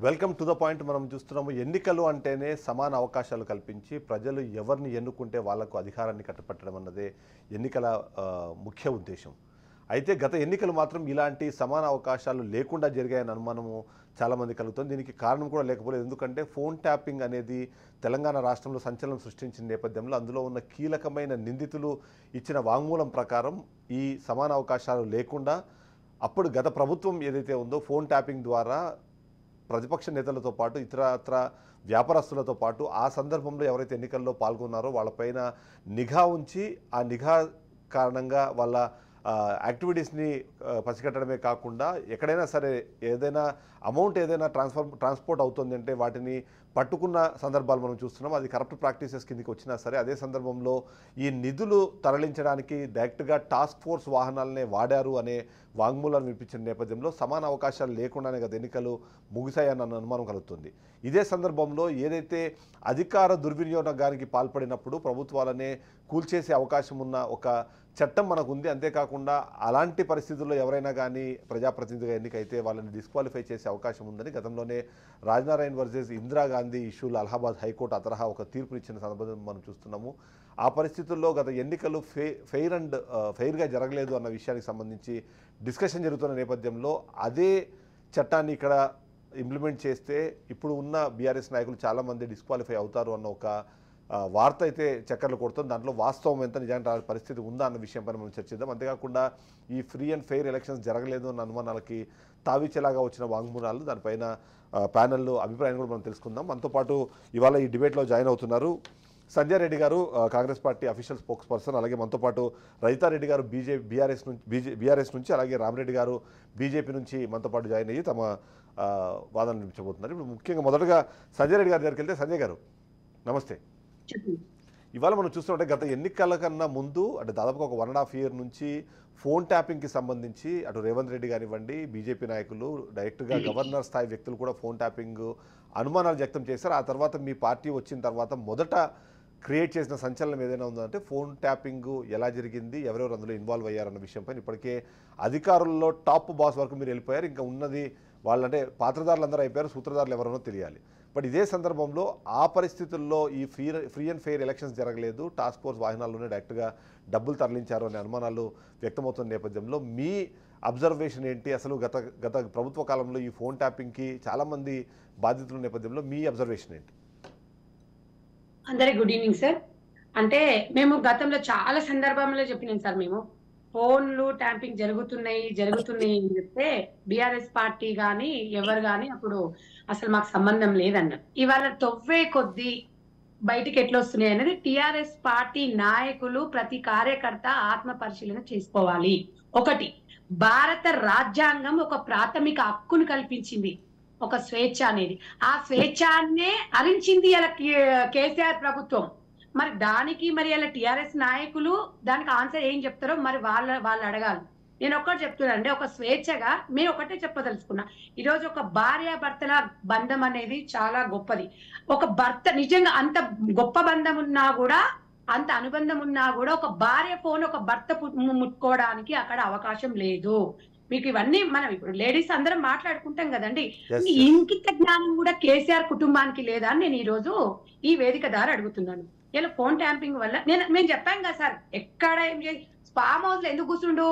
Welcome to the point. మనం చూస్తున్నాము, ఎన్నికలు అంటేనే సమాన అవకాశాలు కల్పించి ప్రజలు ఎవరిని ఎన్నుకుంటే వాళ్లకు అధికారాన్ని కట్టపెట్టడం అన్నదే ఎన్నికల ముఖ్య ఉద్దేశం. అయితే గత ఎన్నికలు మాత్రం ఇలాంటి సమాన అవకాశాలు లేకుండా జరిగాయని అనుమానము చాలామంది కలుగుతుంది. దీనికి కారణం కూడా లేకపోలేదు. ఎందుకంటే ఫోన్ ట్యాపింగ్ అనేది తెలంగాణ రాష్ట్రంలో సంచలనం సృష్టించిన నేపథ్యంలో అందులో ఉన్న కీలకమైన నిందితులు ఇచ్చిన వాంగ్మూలం ప్రకారం ఈ సమాన అవకాశాలు లేకుండా అప్పుడు గత ప్రభుత్వం ఏదైతే ఉందో ఫోన్ ట్యాపింగ్ ద్వారా ప్రతిపక్ష నేతలతో పాటు ఇతరత్ర వ్యాపారస్తులతో పాటు ఆ సందర్భంలో ఎవరైతే ఎన్నికల్లో పాల్గొన్నారో వాళ్ళపైన నిఘా ఉంచి ఆ నిఘా కారణంగా వాళ్ళ యాక్టివిటీస్ని పసిగట్టడమే కాకుండా ఎక్కడైనా సరే ఏదైనా అమౌంట్ ఏదైనా ట్రాన్స్పోర్ట్ అవుతుంది అంటే వాటిని పట్టుకున్న సందర్భాలు మనం చూస్తున్నాం. అది కరప్ట్ ప్రాక్టీసెస్ కిందకి వచ్చినా సరే అదే సందర్భంలో ఈ నిధులు తరలించడానికి డైరెక్ట్గా టాస్క్ ఫోర్స్ వాహనాలనే వాడారు అనే వాంగ్మూలాన్ని వినిపించిన నేపథ్యంలో సమాన అవకాశాలు లేకుండానే గత ఎన్నికలు ముగిశాయన్న అనుమానం కలుగుతుంది. ఇదే సందర్భంలో ఏదైతే అధికార దుర్వినియోగానికి పాల్పడినప్పుడు ప్రభుత్వాలనే కూల్చేసే అవకాశం ఉన్న ఒక చట్టం మనకు ఉంది. అంతేకాకుండా అలాంటి పరిస్థితుల్లో ఎవరైనా కానీ ప్రజాప్రతినిధిగా ఎన్నికైతే వాళ్ళని డిస్క్వాలిఫై చేసే అవకాశం ఉందని గతంలోనే రాజనారాయణ వర్సెస్ ఇందిరాగాంధీ ఇష్యూలో అలహాబాద్ హైకోర్టు ఆ తరహా ఒక తీర్పు ఇచ్చిన సందర్భం మనం చూస్తున్నాము. ఆ పరిస్థితుల్లో గత ఎన్నికలు ఫెయిర్గా జరగలేదు అన్న విషయానికి సంబంధించి డిస్కషన్ జరుగుతున్న నేపథ్యంలో అదే చట్టాన్ని ఇక్కడ ఇంప్లిమెంట్ చేస్తే ఇప్పుడు ఉన్న బీఆర్ఎస్ నాయకులు చాలామంది డిస్క్వాలిఫై అవుతారు అన్న ఒక వార్త అయితే చక్కర్లు కొడుతుంది. దాంట్లో వాస్తవం ఎంత నిజానికి పరిస్థితి ఉందా అన్న విషయంపై మనం చర్చిద్దాం. అంతేకాకుండా ఈ ఫ్రీ అండ్ ఫెయిర్ ఎలక్షన్స్ జరగలేదు అన్న అనుమానాలకి తావిచ్చేలాగా వచ్చిన వాంగ్మూలాలు, దానిపైన ప్యానెల్లో అభిప్రాయం కూడా మనం తెలుసుకుందాం. మనతో పాటు ఇవాళ ఈ డిబేట్లో జాయిన్ అవుతున్నారు సంజయ్ రెడ్డి గారు, Congress party official spokes person. అలాగే మనతో పాటు రైతారెడ్డి గారు బీఆర్ఎస్ నుంచి, అలాగే రామరెడ్డి గారు బీజేపీ నుంచి మనతో పాటు జాయిన్ అయ్యి తమ వాదనలు వినిపించబోతున్నారు. ఇప్పుడు ముఖ్యంగా మొదటగా సంజయ్ రెడ్డి గారి దగ్గరికి వెళ్తే, సంజయ్ గారు నమస్తే. ఇవాళ మనం చూస్తుంటే గత ఎన్నికల కన్నా ముందు అంటే దాదాపుగా ఒక 1.5 year నుంచి ఫోన్ ట్యాపింగ్కి సంబంధించి అటు రేవంత్ రెడ్డి కానివ్వండి, బీజేపీ నాయకులు డైరెక్ట్గా గవర్నర్ స్థాయి వ్యక్తులు కూడా ఫోన్ ట్యాపింగ్ అనుమానాలు వ్యక్తం చేశారు. ఆ తర్వాత మీ పార్టీ వచ్చిన తర్వాత మొదట క్రియేట్ చేసిన సంచలనం ఏదైనా ఉందంటే ఫోన్ ట్యాపింగ్ ఎలా జరిగింది, ఎవరెవరు అందులో ఇన్వాల్వ్ అయ్యారన్న విషయంపై ఇప్పటికే అధికారుల్లో టాప్ బాస్ వరకు మీరు వెళ్ళిపోయారు. ఇంకా ఉన్నది వాళ్ళంటే పాత్రదారులు అందరూ అయిపోయారు, సూత్రధారులు ఎవరనో తెలియాలి. బట్ ఇదే సందర్భంలో ఆ పరిస్థితుల్లో ఈ ఫ్రీ అండ్ ఫెయిర్ ఎలక్షన్స్ జరగలేదు, టాస్క్ ఫోర్స్ వాహనాల్లోనే డైరెక్ట్గా డబ్బులు తరలించారు అనే అనుమానాలు వ్యక్తమవుతున్న నేపథ్యంలో మీ అబ్జర్వేషన్ ఏంటి? అసలు గత ప్రభుత్వ కాలంలో ఈ ఫోన్ ట్యాపింగ్కి చాలామంది బాధితుల నేపథ్యంలో మీ అబ్జర్వేషన్ ఏంటి? అందరికి గుడ్ ఈవినింగ్ సార్. అంటే మేము గతంలో చాలా సందర్భంలో చెప్పినాం సార్, మేము ఫోన్లు ట్యాంపింగ్ జరుగుతున్నాయి అని చెప్తే బీఆర్ఎస్ పార్టీ గాని ఎవరు గాని అప్పుడు అసలు మాకు సంబంధం లేదన్న. ఇవాళ తొవ్వే కొద్దీ బయటికి ఎట్లా వస్తున్నాయి అనేది టిఆర్ఎస్ పార్టీ నాయకులు ప్రతి కార్యకర్త ఆత్మ పరిశీలన చేసుకోవాలి. ఒకటి, భారత రాజ్యాంగం ఒక ప్రాథమిక హక్కును కల్పించింది, ఒక స్వేచ్ఛ అనేది. ఆ స్వేచ్ఛాన్నే హరించింది ఇలా కేసీఆర్ ప్రభుత్వం. మరి దానికి మరి ఇలా టిఆర్ఎస్ నాయకులు దానికి ఆన్సర్ ఏం చెప్తారో మరి వాళ్ళు అడగాలి. నేను ఒక్కటి చెప్తున్నానండి, ఒక స్వేచ్ఛగా మీరు ఒకటే చెప్పదలుచుకున్నా. ఈరోజు ఒక భార్య భర్తల బంధం అనేది చాలా గొప్పది. ఒక భర్త నిజంగా అంత గొప్ప బంధం ఉన్నా కూడా, అంత అనుబంధం ఉన్నా కూడా ఒక భార్య ఫోన్ ఒక భర్త ముట్టుకోవడానికి అక్కడ అవకాశం లేదు. మీకు ఇవన్నీ మనం ఇప్పుడు లేడీస్ అందరం మాట్లాడుకుంటాం కదండి, ఇంకిత జ్ఞానం కూడా కేసీఆర్ కుటుంబానికి లేదా అని నేను ఈ రోజు ఈ వేదిక ద్వారా అడుగుతున్నాను. ఇలా ఫోన్ ట్యాంపింగ్ వల్ల మేము చెప్పాం కదా సార్, ఎక్కడ ఏం చేసి ఫామ్ హౌస్ లో ఎందుకు కూర్చుండు,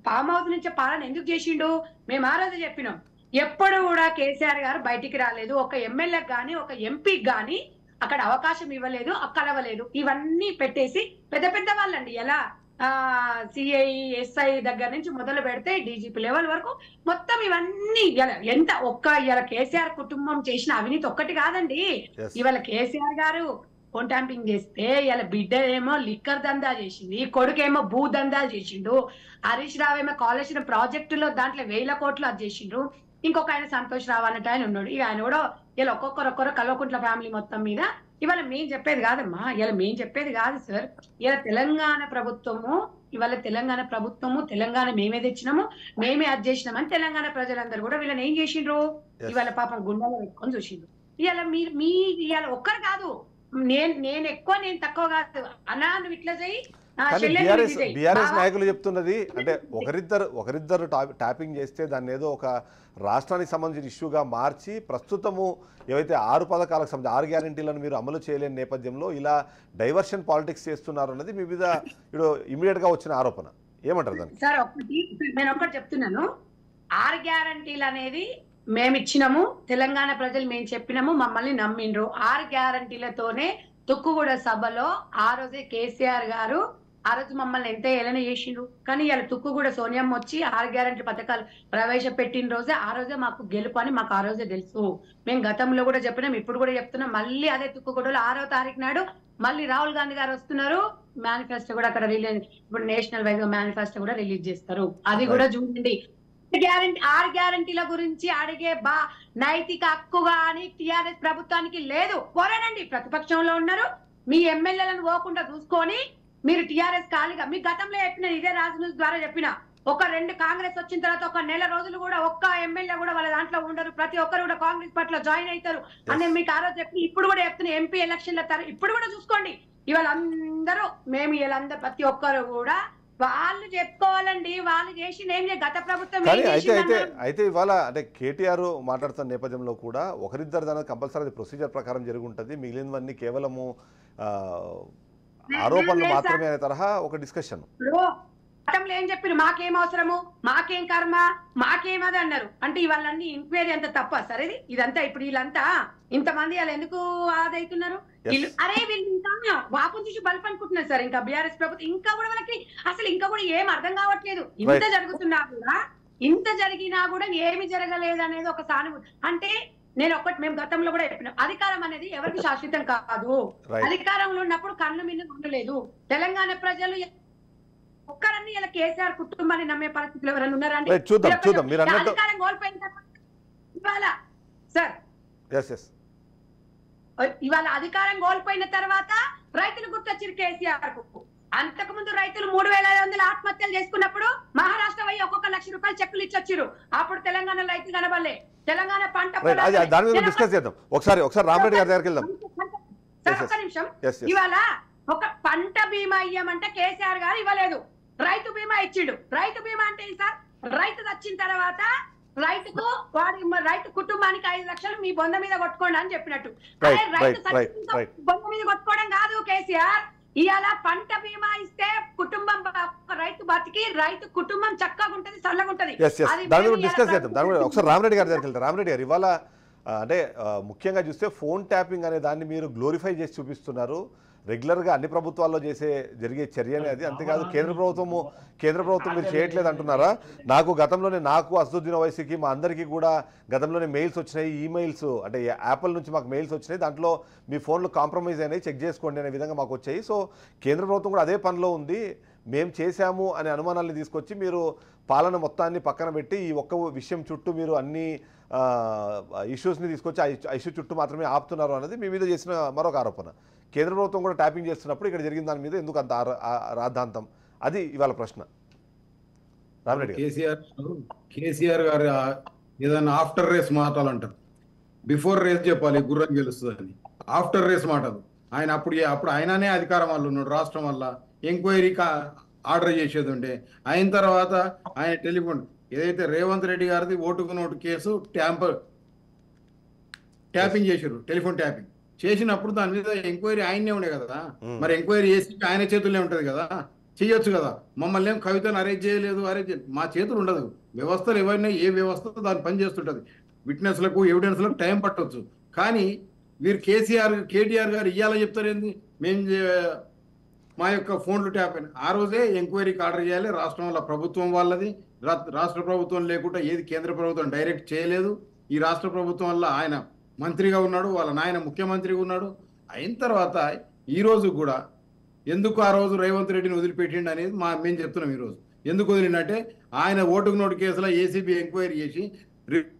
ఫామ్ హౌస్ నుంచి పాలన ఎందుకు చేసిండు, మేము ఆ రోజు చెప్పినాం. ఎప్పుడు కూడా కేసీఆర్ గారు బయటికి రాలేదు, ఒక ఎమ్మెల్యేకి గాని ఒక ఎంపీకి గాని అక్కడ అవకాశం ఇవ్వలేదు, కలవలేదు. ఇవన్నీ పెట్టేసి పెద్ద పెద్ద వాళ్ళండి, ఎలా సిఐ ఎస్ఐ దగ్గర నుంచి మొదలు పెడితే డీజీపీ లెవెల్ వరకు మొత్తం ఇవన్నీ ఎంత ఇలా కేసీఆర్ కుటుంబం చేసిన అవినీతి ఒక్కటి కాదండి. ఇవాళ కేసీఆర్ గారు ఫోన్ ట్యాంపింగ్ చేస్తే ఇలా బిడ్డ ఏమో లిక్కర్ దందా చేసింది, కొడుకేమో భూ దందాలు చేసిండు, హరీష్ రావు ఏమో కాళేశ్వరం ప్రాజెక్టులో దాంట్లో 1000 కోట్లు అది చేసిండ్రు, ఇంకొక ఆయన సంతోష్ రావు అన్నట్టు ఆయన ఉన్నాడు. ఇక ఆయన కూడా ఇలా ఒక్కొక్కరు కల్వకుంట్ల ఫ్యామిలీ మొత్తం మీద. ఇవాళ మేము చెప్పేది కాదమ్మా, ఇలా మేము చెప్పేది కాదు సార్. ఇలా తెలంగాణ ప్రభుత్వము తెలంగాణ మేమే తెచ్చినాము, మేమే అది చేసినామని తెలంగాణ ప్రజలందరూ కూడా వీళ్ళని ఏం చేసిండ్రు, ఇవాళ పాపం గుండెలో పెట్టుకొని చూసిండ్రు. ఇవాళ ఇవాళ ఒక్కరు కాదు, నేను ఎక్కువ నేను తక్కువ కాదు అన్నా, నువ్వు ఇట్లా చెయ్యి కానీ బీఆర్ఎస్ నాయకులు చెప్తున్నది అంటే ఒకరిద్దరు ట్యాపింగ్ చేస్తే దాన్ని ఏదో ఒక రాష్ట్రానికి సంబంధించిన ఇష్యూగా మార్చి ప్రస్తుతము ఏవైతే 6 పథకాలకు సంబంధించి 6 గ్యారెంటీలను మీరు అమలు చేయలేని నేపథ్యంలో ఇలా డైవర్షన్ పాలిటిక్స్ చేస్తున్నారు అన్నది మీ మీద ఇప్పుడు ఇమీడియట్ గా వచ్చిన ఆరోపణ. ఏమంటారు దాన్ని? సార్ నేను ఒకటి చెప్తున్నాను, 6 గ్యారంటీలు అనేది మేము ఇచ్చినాము, తెలంగాణ ప్రజలు మేము చెప్పినాము, మమ్మల్ని నమ్మిండ్రు. 6 గ్యారంటీలతోనే తుక్కుగూడ సభలో ఆ రోజే కేసీఆర్ గారు ఆ రోజు మమ్మల్ని ఎంత ఏలన చేసిండ్రు. కానీ ఇలా తుక్కుగూడ సోనియమ్మ వచ్చి 6 గ్యారంటీ పథకాలు ప్రవేశపెట్టిన రోజే ఆ రోజే మాకు గెలుపు అని మాకు ఆ రోజే తెలుసు. మేము గతంలో కూడా చెప్పినాం, ఇప్పుడు కూడా చెప్తున్నాం. మళ్ళీ అదే తుక్కుగూడలో 6వ తారీఖు నాడు మళ్ళీ రాహుల్ గాంధీ గారు వస్తున్నారు, మేనిఫెస్టో కూడా అక్కడ రిలీజ్, ఇప్పుడు నేషనల్ వైజ్ మేనిఫెస్టో కూడా రిలీజ్ చేస్తారు. అది కూడా చూడండి. 6 గ్యారంటీల గురించి అడిగే నైతిక హక్కు గాని టిఆర్ఎస్ ప్రభుత్వానికి లేదు. పోరాడండి, ప్రతిపక్షంలో ఉన్నారు, మీ ఎమ్మెల్యేలను పోకుండా చూసుకొని మీరు టిఆర్ఎస్ ఖాళీగా, మీ గతంలో చెప్పిన ఇదే రాజు న్యూస్ ద్వారా చెప్పిన, ఒక 2 కాంగ్రెస్ వచ్చిన తర్వాత ఒక నెల రోజులు కూడా ఒక్క ఎమ్మెల్యే కూడా వాళ్ళ దాంట్లో ఉండరు, ప్రతి ఒక్కరు కూడా కాంగ్రెస్ పట్ల జాయిన్ అవుతారు అని మీకు ఆ రోజు చెప్పి, ఇప్పుడు కూడా చెప్తున్నా ఎంపీ ఎలక్షన్ల తర్వాత ఇప్పుడు కూడా చూసుకోండి. ఇవాళ అందరూ మేము వీళ్ళందరూ ప్రతి ఒక్కరు కూడా వాళ్ళు చెప్పుకోవాలండి, వాళ్ళు చేసి గత ప్రభుత్వం అయితే ఇవాళ అంటే కేటీఆర్ మాట్లాడుతున్న నేపథ్యంలో కూడా ఒకరిద్దరు దాని కంపల్సరీ ప్రొసీజర్ ప్రకారం జరుగుంటది, మిగిలినవన్నీ కేవలము ఆరోపణలు మాత్రమే అనే తరహా ఒక డిస్కషన్. గతంలో ఏం చెప్పారు, మాకేం అవసరము, మాకేం కర్మ, మాకేమది అన్నారు. అంటే ఇవాళన్నీ ఎంక్వైరీ అంత తప్ప సరే ఇదంతా. ఇప్పుడు వీళ్ళంతా ఇంతమంది వాళ్ళు ఎందుకు ఆదవుతున్నారు? అరే వీళ్ళు ఇంకా వాపును చూసి బల్బ్ అనుకుంటున్నారు సార్. ఇంకా బీఆర్ఎస్ ప్రభుత్వం ఇంకా కూడా వాళ్ళకి అసలు ఇంకా కూడా ఏం అర్థం కావట్లేదు. ఇంత జరిగినా కూడా ఏమి జరగలేదు అనేది ఒక సానుభూతి. అంటే నేను ఒకటి, మేము గతంలో కూడా చెప్పినాం, అధికారం అనేది ఎవరికి శాశ్వతం కాదు. అధికారంలో ఉన్నప్పుడు కన్ను మీద ఉండలేదు. తెలంగాణ ప్రజలు ఒక్కరన్నీ ఇలా కేసీఆర్ కుటుంబాన్ని నమ్మే పరిస్థితులు ఎవరైనా ఉన్నారండి? అధికారం కోల్పోయిన ఇవాళ సార్ ఇవాళ అధికారం కోల్పోయిన తర్వాత రైతులు గుర్తొచ్చారు కేసీఆర్ కు. అంతకు ముందు రైతులు 3,500 ఆత్మహత్యలు చేసుకున్నప్పుడు మహారాష్ట్ర పోయి ఒక్కొక్క ₹1,00,000 చెక్కులు ఇచ్చొచ్చారు. అప్పుడు తెలంగాణ రైతులు కనబడలే. తెలంగాణ పంట డిస్కస్ చేద్దాం. ఒకసారి రామరెడ్డి గారి దగ్గరికి వెళ్దాం. ఒక్క నిమిషం. ఇవాళ ఒక పంట బీమా ఇయ్యమంటే కేసీఆర్ గారు ఇవ్వలేదు, రైతు బీమా ఇచ్చిండు. రైతు బీమా అంటే సార్, రైతు వచ్చిన తర్వాత రైతుకు రైతు కుటుంబానికి 5 లక్షలు మీ బొంద మీద కొట్టుకోండి అని చెప్పినట్టు. రైతు బొంద మీద కొట్టుకోవడం కాదు కేసీఆర్. ఇవాళ పంట బీమా ఇస్తే కుటుంబం, రైతు బతికి రైతు కుటుంబం చక్కగా ఉంటది, చల్లగా ఉంటది. డిస్కస్ చేద్దాం. ఒకసారి రామరెడ్డి గారి దగ్గరికి వెళ్తారు. రామరెడ్డి గారు, ఇవాళ అంటే ముఖ్యంగా చూస్తే ఫోన్ ట్యాపింగ్ అనే దాన్ని మీరు గ్లోరిఫై చేసి చూపిస్తున్నారు. రెగ్యులర్గా అన్ని ప్రభుత్వాల్లో జరిగే చర్యనే అది. అంతేకాదు కేంద్ర ప్రభుత్వం మీరు చేయట్లేదు అంటున్నారా? నాకు అసదుద్దీన్ ఓవైసీకి మా అందరికీ కూడా గతంలోనే మెయిల్స్ వచ్చినాయి, ఈమెయిల్స్ అంటే యాపిల్ నుంచి మాకు మెయిల్స్ వచ్చినాయి, దాంట్లో మీ ఫోన్లు కాంప్రమైజ్ అయినాయి, చెక్ చేసుకోండి అనే విధంగా మాకు వచ్చాయి. సో కేంద్ర ప్రభుత్వం కూడా అదే పనిలో ఉంది. మేము చేశాము అనే అనుమానాన్ని తీసుకొచ్చి మీరు పాలన మొత్తాన్ని పక్కన పెట్టి ఈ ఒక్క విషయం చుట్టూ మీరు అన్ని ఇష్యూస్ని తీసుకొచ్చి ఆ ఇష్యూ చుట్టూ మాత్రమే ఆపుతున్నారు అన్నది మీ మీద చేసిన మరొక ఆరోపణ. కేంద్ర ప్రభుత్వం కూడా ట్యాపింగ్ చేస్తున్నప్పుడు ఇక్కడ జరిగిన దాని మీద ఎందుకు అంత రాద్ధాంతం? అది ఇవాళ ప్రశ్న. రామరెడ్డి కేసీఆర్ గారు ఏదైనా ఆఫ్టర్ రేస్ మాటలంటారు. బిఫోర్ రేస్ చెప్పాలి గుర్రం గెలుస్తుందని. ఆఫ్టర్ రేస్ మాటలు ఆయన అప్పుడు ఆయననే అధికారం వల్ల ఉన్నాడు, రాష్ట్రం వల్ల ఎంక్వైరీ ఆర్డర్ చేసేది ఉండే. అయిన తర్వాత ఆయన టెలిఫోన్ ఏదైతే రేవంత్ రెడ్డి గారిది ఓటుకు నోటు కేసు ట్యాపింగ్ చేశారు, టెలిఫోన్ ట్యాపింగ్ చేసినప్పుడు దాని మీద ఎంక్వైరీ ఆయనే ఉండే కదా. మరి ఎంక్వైరీ చేసి ఆయన చేతుల్లో ఉంటది కదా, చెయ్యొచ్చు కదా. మమ్మల్ని ఏం కవితను అరెస్ట్ చేయలేదు, మా చేతులు ఉండదు. వ్యవస్థలు ఎవరినా ఏ వ్యవస్థ దాన్ని పనిచేస్తుంటది. విట్నెస్లకు ఎవిడెన్స్లకు టైం పట్టవచ్చు. కానీ వీరు కేటీఆర్ గారు ఇయ్యాలని చెప్తారేంది, మేము మా యొక్క ఫోన్లు ట్యాప్ అయినా ఆ రోజే ఎంక్వైరీకి ఆర్డర్ చేయాలి. రాష్ట్రంలో ప్రభుత్వం వాళ్ళది, రాష్ట్ర ప్రభుత్వం లేకుండా ఏది కేంద్ర ప్రభుత్వం డైరెక్ట్ చేయలేదు. ఈ రాష్ట్ర ప్రభుత్వం వల్ల ఆయన మంత్రిగా ఉన్నాడు, వాళ్ళ నాయన ముఖ్యమంత్రిగా ఉన్నాడు. అయిన తర్వాత ఈ రోజు కూడా ఎందుకు ఆ రోజు రేవంత్ రెడ్డిని వదిలిపెట్టిండు అనేది మేము చెప్తున్నాం. ఈరోజు ఎందుకు వదిలిండంటే ఆయన ఓటుకు నోటు కేసులో ఏసీబీ ఎంక్వైరీ చేసి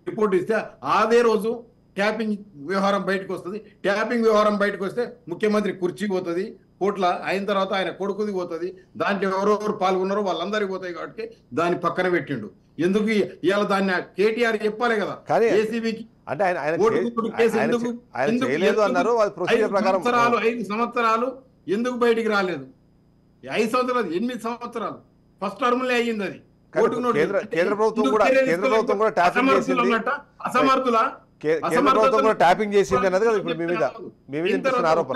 రిపోర్ట్ ఇస్తే అదే రోజు ట్యాపింగ్ వ్యవహారం బయటకు వస్తుంది. ట్యాపింగ్ వ్యవహారం బయటకు వస్తే ముఖ్యమంత్రి కుర్చీ పోతుంది కోట్ల, అయిన తర్వాత ఆయన కొడుకుది పోతుంది. దాంట్లో ఎవరెవరు పాల్గొన్నారో వాళ్ళందరికీ పోతాయి. కాబట్టి దాన్ని పక్కన పెట్టిండు. ఎందుకు ఇవాళ దాన్ని కేటీఆర్ చెప్పాలి కదా. ఏసీబీకి అంటే 5 సంవత్సరాలు ఎందుకు బయటికి రాలేదు? 5 సంవత్సరాలు 8 సంవత్సరాలు ఫస్ట్ టర్మ్లే అయ్యింది అది. ఓటుకు నోటు. కేంద్ర ప్రభుత్వం కూడా ట్యాపింగ్ చేసింది. అసమర్థుల కేంద్ర ప్రభుత్వం కూడా ట్యాపింగ్ చేసింది అన్నది కదా ఇప్పుడు మీ మీద వినిపిస్తున్న ఆరోపణ.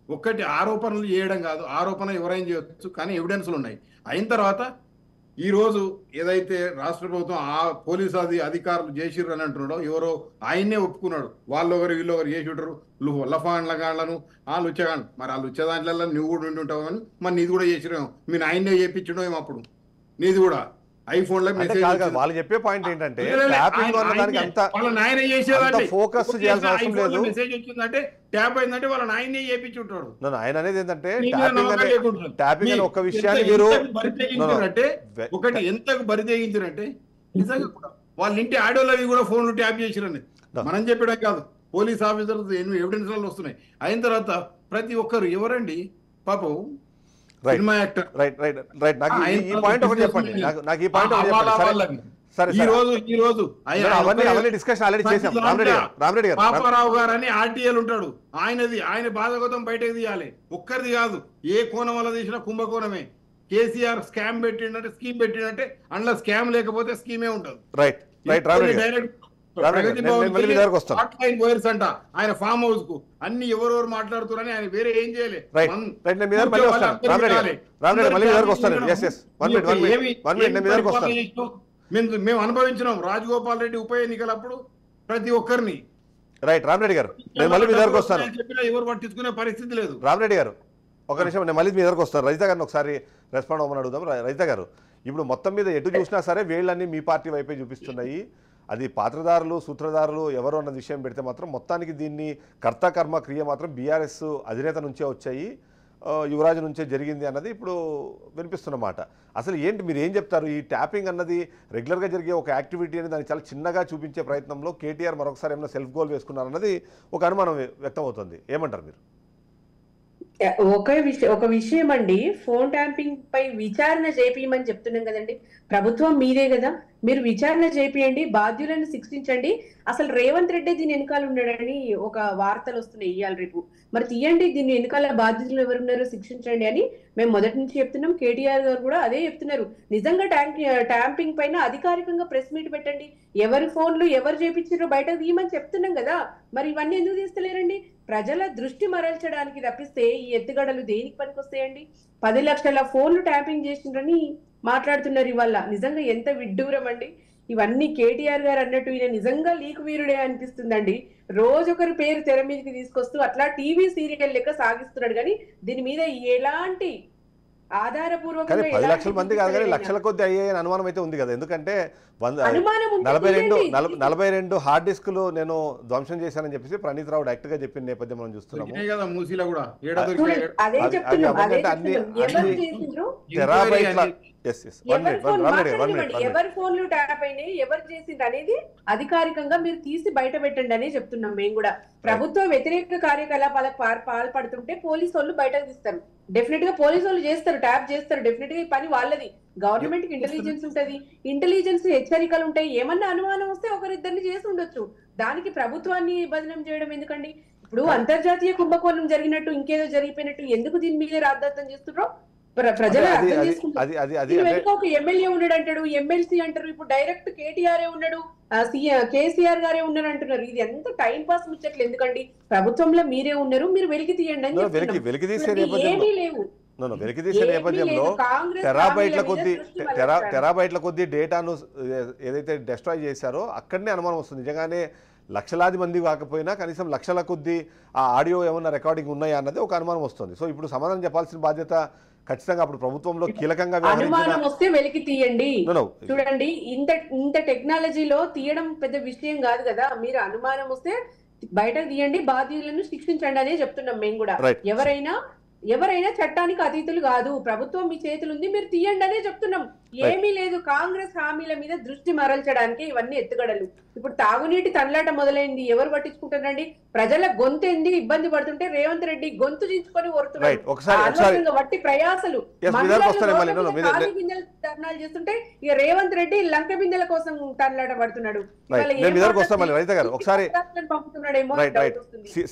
ఒక్కటి ఆరోపణలు చేయడం కాదు, ఆరోపణ ఎవరైనా చేయొచ్చు, కానీ ఎవిడెన్స్లు ఉన్నాయి. అయిన తర్వాత ఈ రోజు ఏదైతే రాష్ట్ర ప్రభుత్వం ఆ పోలీసు అధికారులు చేసిర్రు అని అంటున్నాడో, ఎవరో ఆయన్నే ఒప్పుకున్నాడు, వాళ్ళు ఒకరు వీళ్ళు ఒకరు చేసి ఉంటారు, లఫాన్లగాళ్లను ఆ లుచ్చగాళ్ళు. మరి ఆ లుచ్చ దాంట్లో నువ్వు కూడా ఉండి ఉంటావు, కానీ మరి నీది కూడా చేసిరేమో, మీరు ఆయన్నే చేయించడో ఏమో అప్పుడు నీది కూడా ఐఫోన్ లో మెసేజ్. వాళ్ళు చెప్పే పాయింట్ ఏంటంటే ఫోకస్ చేయాల్సిన అవసరం లేదు. మెసేజ్ వచ్చిందంటే ట్యాప్ అయిందంటే వాళ్ళ నాయనే చేయించి ఉంటాడు. ఆయన అనేది ఏంటంటే ట్యాపింగ్ అనే ఒక విషయాన్ని మీరు అంటే ఒకటి ఎంతకు బరి తెగించారంటే నిజంగా కూడా వాళ్ళ ఇంటి ఆడియోలు అవి కూడా ఫోన్లు ట్యాప్ చేసిరని మనం చెప్పడం కాదు, పోలీస్ ఆఫీసర్స్ ఎన్నో ఎవిడెన్స్ వస్తున్నాయి. అయిన తర్వాత ప్రతి ఒక్కరు ఎవరండి పాపం సినిమా యాక్టర్. పాపారావు గారు అని ఆర్టీఎల్ ఉంటాడు, ఆయన బాధగతం బయటకు తీయాలి. ఒక్కరిది కాదు, ఏ కోణం వల్ల తీసినా కుంభకోణమే. కేసీఆర్ స్కామ్ పెట్టిండంటే స్కీమ్ పెట్టిండంటే అందులో స్కామ్ లేకపోతే స్కీమే ఉంటుంది. డైరెక్ట్ అంట ఆయన ఫామ్ హౌస్ కు అన్ని ఎవరెవరు మాట్లాడుతున్నారని ఆయన వేరే ఏం చేయలేదు. మేము అనుభవించినాం రాజగోపాల్ రెడ్డి ఉప ఎన్నికలప్పుడు ప్రతి ఒక్కరిని. రైట్ రామరెడ్డి గారు, నేను మళ్ళీ మీ దగ్గరకు వస్తాను. చెప్పినా ఎవరు పట్టించుకునే పరిస్థితి లేదు. రామరెడ్డి గారు ఒక నిమిషం, నేను మళ్ళీ మీ దగ్గరకు వస్తాను. రజిత గారిని ఒకసారి రెస్పాండ్ అవ్వమని అడుగుదాం. రజిత గారు, ఇప్పుడు మొత్తం మీద ఎటు చూసినా సరే వేళ్ళన్నీ మీ పార్టీ వైపే చూపిస్తున్నాయి. అది పాత్రదారులు సూత్రధారులు ఎవరు అన్న విషయం పెడితే మాత్రం మొత్తానికి దీన్ని కర్త కర్మ క్రియ మాత్రం బీఆర్ఎస్ అధినేత నుంచే వచ్చాయి, యువరాజు నుంచే జరిగింది అన్నది ఇప్పుడు వినిపిస్తున్నమాట. అసలు ఏంటి, మీరు ఏం చెప్తారు? ఈ ట్యాపింగ్ అన్నది రెగ్యులర్గా జరిగే ఒక యాక్టివిటీ అని దాన్ని చాలా చిన్నగా చూపించే ప్రయత్నంలో కేటీఆర్ మరొకసారి ఏమైనా సెల్ఫ్ గోల్ వేసుకున్నారన్నది ఒక అనుమానం వ్యక్తం అవుతుంది. ఏమంటారు మీరు? ఒక విషయం అండి, ఫోన్ ట్యాంపింగ్ పై విచారణ చేపియమని చెప్తున్నాం కదండి. ప్రభుత్వం మీదే కదా, మీరు విచారణ చేపియండి, బాధ్యులను శిక్షించండి. అసలు రేవంత్ రెడ్డి దీని వెనకాల ఉన్నాడని ఒక వార్తలు వస్తున్నాయి ఇవాళ రేపు. మరి తీయండి, దీని వెనకాల బాధ్యులు ఎవరున్నారో శిక్షించండి అని మేము మొదటి నుంచి చెప్తున్నాం. కేటీఆర్ గారు కూడా అదే చెప్తున్నారు. నిజంగా ట్యాంపింగ్ పైన అధికారికంగా ప్రెస్ మీట్ పెట్టండి, ఎవరి ఫోన్లు ఎవరు చేపించారో బయటకు తీయమని చెప్తున్నాం కదా. మరి ఇవన్నీ ఎందుకు తీస్తలేరండి? ప్రజల దృష్టి మరల్చడానికి తప్పిస్తే ఈ ఎత్తుగడలు దేనికి పనికొస్తాయండి? 10 లక్షల ఫోన్లు ట్యాపింగ్ చేసిండ్రని మాట్లాడుతున్నారు ఇవాళ. నిజంగా ఎంత విడ్డూరం అండి ఇవన్నీ. కేటీఆర్ గారు అన్నట్టు ఈయన నిజంగా లీక్ వీరుడే అనిపిస్తుందండి. రోజొకరి పేరు తెర మీదకి తీసుకొస్తూ అట్లా టీవీ సీరియల్ లెక్క సాగిస్తున్నాడు, కానీ దీని మీద ఎలాంటి ఆధారపూర్వకంగా 10 లక్షల మంది కాదు కానీ లక్షల కొద్ది అయ్యే అనుమానం అయితే ఉంది కదా. ఎందుకంటే 42 హార్డ్ డిస్కులు నేను ధ్వంసం చేశానని చెప్పేసి ప్రణీత్ రావు డైరెక్ట్ గా చెప్పిన నేపథ్యం మనం చూస్తున్నాము. ఎవరి ఫోన్లు ట్యాప్ అయినాయి, ఎవరు చేసిండ్రు అనేది అధికారికంగా మీరు తీసి బయట పెట్టండి అని చెప్తున్నాం మేము కూడా. ప్రభుత్వ వ్యతిరేక కార్యకలాపాలకు పాల్పడుతుంటే పోలీసు వాళ్ళు బయటకు తీస్తారు. డెఫినెట్ గా పోలీసు వాళ్ళు చేస్తారు, ట్యాప్ చేస్తారు. డెఫినెట్ గా ఈ పని వాళ్ళది. గవర్నమెంట్ కి ఇంటెలిజెన్స్ ఉంటది, ఇంటెలిజెన్స్ హెచ్చరికలు ఉంటాయి. ఏమన్నా అనుమానం వస్తే ఒకరిద్దరిని చేసి ఉండొచ్చు, దానికి ప్రభుత్వాన్ని బదనం చేయడం ఎందుకండి? ఇప్పుడు అంతర్జాతీయ కుంభకోణం జరిగినట్టు ఇంకేదో జరిగిపోయినట్టు ఎందుకు దీని మీద రాద్ధాంతం చేస్తున్నారో ప్రజలు అర్థం చేసుకుంటారు. ఒక ఎమ్మెల్యే ఉన్నాడు అంటాడు, ఎమ్మెల్సీ అంటారు, ఇప్పుడు డైరెక్ట్ కేటీఆర్ ఉన్నాడు, కేసీఆర్ గారే ఉన్నారు అంటున్నారు. ఇది ఎంత టైం పాస్ ముచ్చట్లు ఎందుకండి? ప్రభుత్వంలో మీరే ఉన్నారు, మీరు వెలికి తీయండి అని ఏమీ లేవు. వెలికితీసే నేపథ్యంలో టెరాబైట్ల కొద్ది డేటాను ఏదైతే డిస్ట్రాయ్ చేశారో అక్కడనే అనుమానం వస్తుంది. నిజంగానే లక్షలాది మంది కాకపోయినా కనీసం లక్షల కొద్ది ఆ ఆడియో ఏమన్నా రికార్డింగ్ ఉన్నాయా అన్నది ఒక అనుమానం వస్తుంది. సో ఇప్పుడు సమాధానం చెప్పాల్సిన బాధ్యత ఖచ్చితంగా అప్పుడు ప్రభుత్వంలో కీలకంగా అనుమానం వస్తే వెలికి తీయండి. చూడండి, ఇంత టెక్నాలజీలో తీయడం పెద్ద విషయం కాదు కదా. మీరు అనుమానం వస్తే బయటకు తీయండి, బాధ్యులను శిక్షించండి అనే చెప్తున్నాం మేము కూడా. ఎవరైనా చట్టానికి అతీతులు కాదు, ప్రభుత్వం మీ చేతులు ఉంది, మీరు తీయండి అనే చెప్తున్నాం. ఏమీ లేదు, కాంగ్రెస్ హామీల మీద దృష్టి మరల్చడానికి ఇవన్నీ ఎత్తుగడలు. ఇప్పుడు తాగునీటి తనలాట మొదలైంది, ఎవరు పట్టించుకుంటారండి? ప్రజల గొంతెంది ఇబ్బంది పడుతుంటే రేవంత్ రెడ్డి గొంతు చించుకొని వరుతున్నాడు. వట్టి ప్రయాసలు ధర్నాలు చేస్తుంటే ఇక రేవంత్ రెడ్డి లంక బిందెల కోసం తనలాట పడుతున్నాడు. పంపుతున్నాడేమో.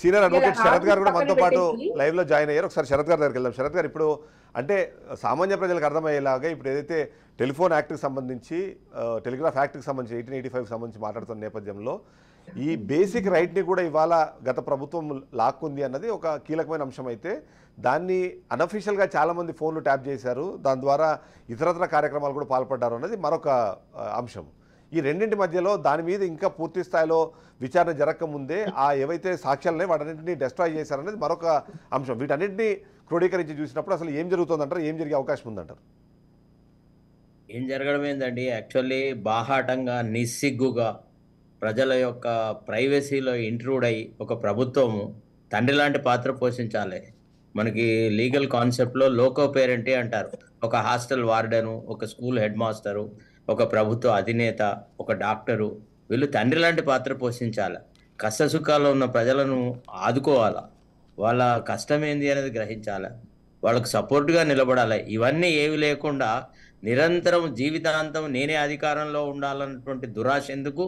సీనియర్ అడ్వకేట్ శరత్ గారు కూడా మనతో పాటు లైవ్ లో జాయిన్ అయ్యారు. ఒకసారి శరత్ గారి దగ్గరికి వెళ్దాం. శరత్ గారు, ఇప్పుడు అంటే సామాన్య ప్రజలకు అర్థమయ్యేలాగా ఇప్పుడు ఏదైతే టెలిఫోన్ యాక్ట్కి సంబంధించి టెలిగ్రాఫ్ యాక్ట్కి సంబంధించి 1885 సంబంధించి మాట్లాడుతున్న నేపథ్యంలో ఈ బేసిక్ రైట్ని కూడా ఇవాళ గత ప్రభుత్వం లాక్కుంది అన్నది ఒక కీలకమైన అంశం. అయితే దాన్ని అనఫీషియల్గా చాలామంది ఫోన్లు ట్యాప్ చేశారు, దాని ద్వారా ఇతరత్ర కార్యక్రమాలు కూడా పాల్పడ్డారు అన్నది మరొక అంశం. ఈ రెండింటి మధ్యలో దాని మీద ఇంకా పూర్తి స్థాయిలో విచారణ జరగకముందే ఏవైతే సాక్ష్యాలనే వాటన్నింటినీ డెస్ట్రాయ్ చేశారనేది మరొక అంశం. వీటన్నింటినీ క్రోడీకరించి చూసినప్పుడు అసలు ఏం జరుగుతుందంటారు, ఏం జరిగే అవకాశం ఉందంటారు? ఏం జరగడం ఏందండి, యాక్చువల్లీ బాహాటంగా నిస్సిగ్గుగా ప్రజల యొక్క ప్రైవసీలో ఇంట్రూడ్ అయ్యి ఒక ప్రభుత్వము తండ్రి లాంటి పాత్ర పోషించాలి. మనకి లీగల్ కాన్సెప్ట్లో లోకో పేరెంటీ అంటారు. ఒక హాస్టల్ వార్డెను, ఒక స్కూల్ హెడ్ మాస్టరు, ఒక ప్రభుత్వ అధినేత, ఒక డాక్టరు, వీళ్ళు తండ్రి లాంటి పాత్ర పోషించాలి. కష్ట సుఖాల్లో ఉన్న ప్రజలను ఆదుకోవాలా, వాళ్ళ కష్టం ఏంది అనేది గ్రహించాలి, వాళ్ళకు సపోర్ట్గా నిలబడాలి. ఇవన్నీ ఏవి లేకుండా నిరంతరం జీవితాంతం నేనే అధికారంలో ఉండాలన్నటువంటి దురాశ ఎందుకు?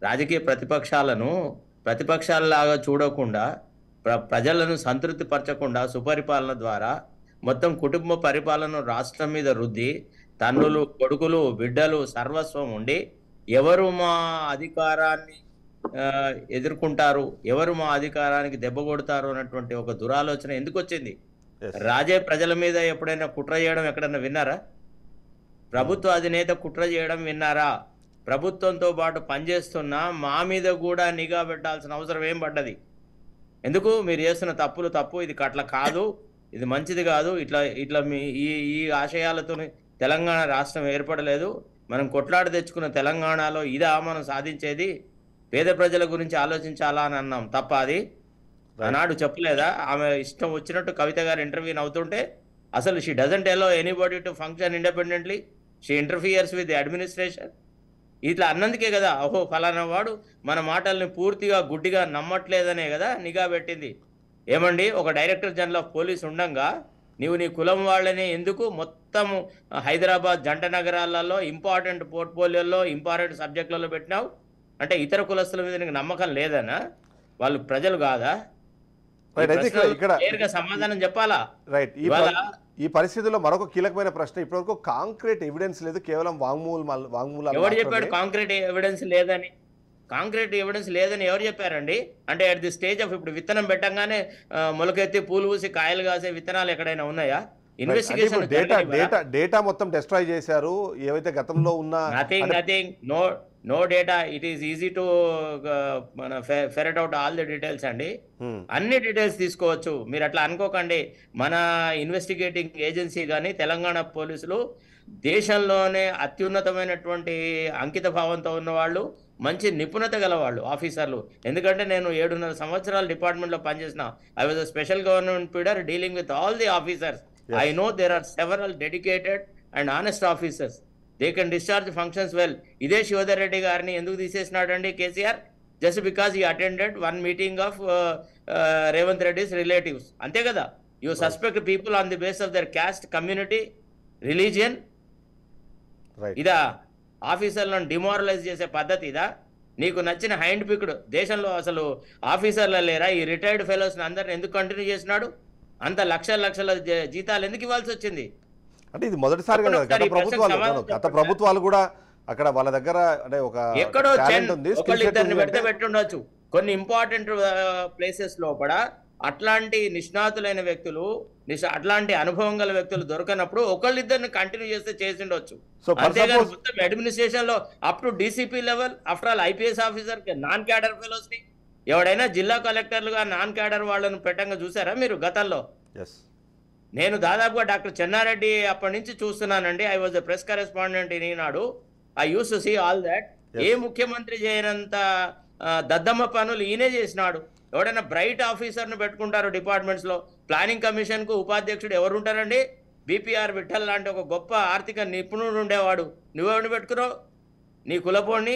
రాజకీయ ప్రతిపక్షాలలాగా చూడకుండా ప్రజలను సంతృప్తి పరచకుండా సుపరిపాలన ద్వారా మొత్తం కుటుంబ పరిపాలన రాష్ట్రం మీద రుద్ది తన్నులు, కొడుకులు, బిడ్డలు సర్వస్వం ఉండి ఎవరు మా అధికారాన్ని ఎదుర్కొంటారు, ఎవరు మా అధికారానికి దెబ్బ కొడతారు అన్నటువంటి ఒక దురాలోచన ఎందుకు వచ్చింది? రాజే ప్రజల మీద ఎప్పుడైనా కుట్ర చేయడం ఎక్కడైనా విన్నారా? ప్రభుత్వ అధినేత కుట్ర చేయడం విన్నారా? ప్రభుత్వంతో పాటు పనిచేస్తున్న మా మీద కూడా నిఘా పెట్టాల్సిన అవసరం ఏం పడ్డది? ఎందుకు? మీరు చేస్తున్న తప్పు, ఇది అట్లా కాదు, ఇది మంచిది కాదు, ఇట్లా మీ ఈ ఆశయాలతో తెలంగాణ రాష్ట్రం ఏర్పడలేదు, మనం కొట్లాడి తెచ్చుకున్న తెలంగాణలో ఇదా మనం సాధించేది, పేద ప్రజల గురించి ఆలోచించాలా అని అన్నాం తప్ప అది ఆనాడు చెప్పలేదా? ఆమె ఇష్టం వచ్చినట్టు కవిత గారు ఇంటర్వ్యూ అవుతుంటే అసలు she doesn't allow anybody to function independently, she interferes with the administration. ఇట్లా అన్నందుకే కదా ఓహో ఫలానా వాడు మన మాటల్ని పూర్తిగా గుడ్డిగా నమ్మట్లేదనే కదా నిఘా పెట్టింది. ఏమండి, ఒక డైరెక్టర్ జనరల్ ఆఫ్ పోలీస్ ఉండంగా నీవు నీ కులం వాళ్ళని ఎందుకు మొత్తం హైదరాబాద్ జంట నగరాలలో ఇంపార్టెంట్ పోర్ట్ఫోలియోలో ఇంపార్టెంట్ సబ్జెక్టులలో పెట్టినావు? అంటే ఇతర కులస్తుల మీద నీకు నమ్మకం లేదనా? వాళ్ళు ప్రజలు కాదా? క్లియర్గా సమాధానం చెప్పాలా? రైట్. ఈ పరిస్థితుల్లో మరొక కీలకమైన ప్రశ్న, ఇప్పటివరకు కాంక్రీట్ ఎవిడెన్స్ లేదు, కేవలం వాంగ్మూలాలు. ఎవరు చెప్పాడు కాంక్రీట్ ఎవిడెన్స్ లేదని? కాంక్రీట్ ఎవిడెన్స్ లేదని ఎవరు చెప్పారండి? అంటే అట్ ది స్టేజ్ ఆఫ్ ఇప్పుడు విత్తనం పెట్టంగానే మొలకెత్తి పూలు పూసి కాయలు కాసే విత్తనాలు ఎక్కడైనా ఉన్నాయా? ఇన్వెస్టిగేషన్ డేటా మొత్తం డిస్ట్రాయ్ చేశారు. ఏవైతే గతంలో ఉన్న nothing no data. It is easy to ferret out all the details అండి. అన్ని డీటెయిల్స్ తీసుకోవచ్చు, మీరు అట్లా అనుకోకండి. మన ఇన్వెస్టిగేటింగ్ ఏజెన్సీ కానీ తెలంగాణ పోలీసులు దేశంలోనే అత్యున్నతమైనటువంటి అంకిత భావంతో ఉన్నవాళ్ళు, మంచి నిపుణత గల వాళ్ళు ఆఫీసర్లు. ఎందుకంటే నేను 7.5 సంవత్సరాలు డిపార్ట్మెంట్లో పనిచేసిన. I was a special government పీడర్ dealing with all the officers. I know there are several dedicated and honest officers. They can discharge functions well. ఇదే శివధర్ రెడ్డి గారిని ఎందుకు తీసేసినాడండి KCR? Just because he attended one meeting of Revanth Reddy's relatives. అంతే కదా? You suspect people on the basis of their caste, community, religion. ఇదా ఆఫీసర్లను demoralise చేసే పద్ధతి? ఇదా నీకు నచ్చిన హ్యాండ్ పిక్డ్? దేశంలో అసలు ఆఫీసర్లు లేరా? ఈ రిటైర్డ్ ఫెలోస్ని అందరిని ఎందుకు కంటిన్యూ చేసినాడు? అంత లక్షల జీతాలు ఎందుకు ఇవ్వాల్సి వచ్చింది? అంటే ఇది మొదటిసారి గత ప్రభుత్వాలు కూడా అక్కడ వాళ్ళ దగ్గర అంటే ఒక ఎక్కడో ఒకళ్ళిద్దరిని పెట్టుండొచ్చు. కొన్ని ఇంపార్టెంట్ ప్లేసెస్ లోపల అట్లాంటి నిష్ణాతులైన వ్యక్తులు, అట్లాంటి అనుభవం గల వ్యక్తులు దొరకనప్పుడు ఒకళ్ళిద్దరిని కంటిన్యూ చేస్తే చేసిండొచ్చు. అంతేగాని మొత్తం అడ్మినిస్ట్రేషన్ లో up to DCP level, after all IPS officer non cadre fellows ని ఎవడైనా జిల్లా కలెక్టర్లుగా నాన్ క్యాడర్ వాళ్ళను పెట్టంగా చూసారా మీరు గతంలో? నేను దాదాపుగా డాక్టర్ చెన్నారెడ్డి అప్పటి నుంచి చూస్తున్నానండి. I was a press correspondent in Eenadu. I use to see all that. ఏ ముఖ్యమంత్రి చేయనంత దద్దమ్మ పనులు ఈయనే చేసినాడు. ఎవడైనా బ్రైట్ ఆఫీసర్ను పెట్టుకుంటారు డిపార్ట్మెంట్స్ లో. ప్లానింగ్ కమిషన్ కు ఉపాధ్యక్షుడు ఎవరు ఉంటారండి? బీపీఆర్ విఠల్ లాంటి ఒక గొప్ప ఆర్థిక నిపుణుడు ఉండేవాడు. నువ్వెవరిని పెట్టుకున్నావు? నీ కులపోడిని,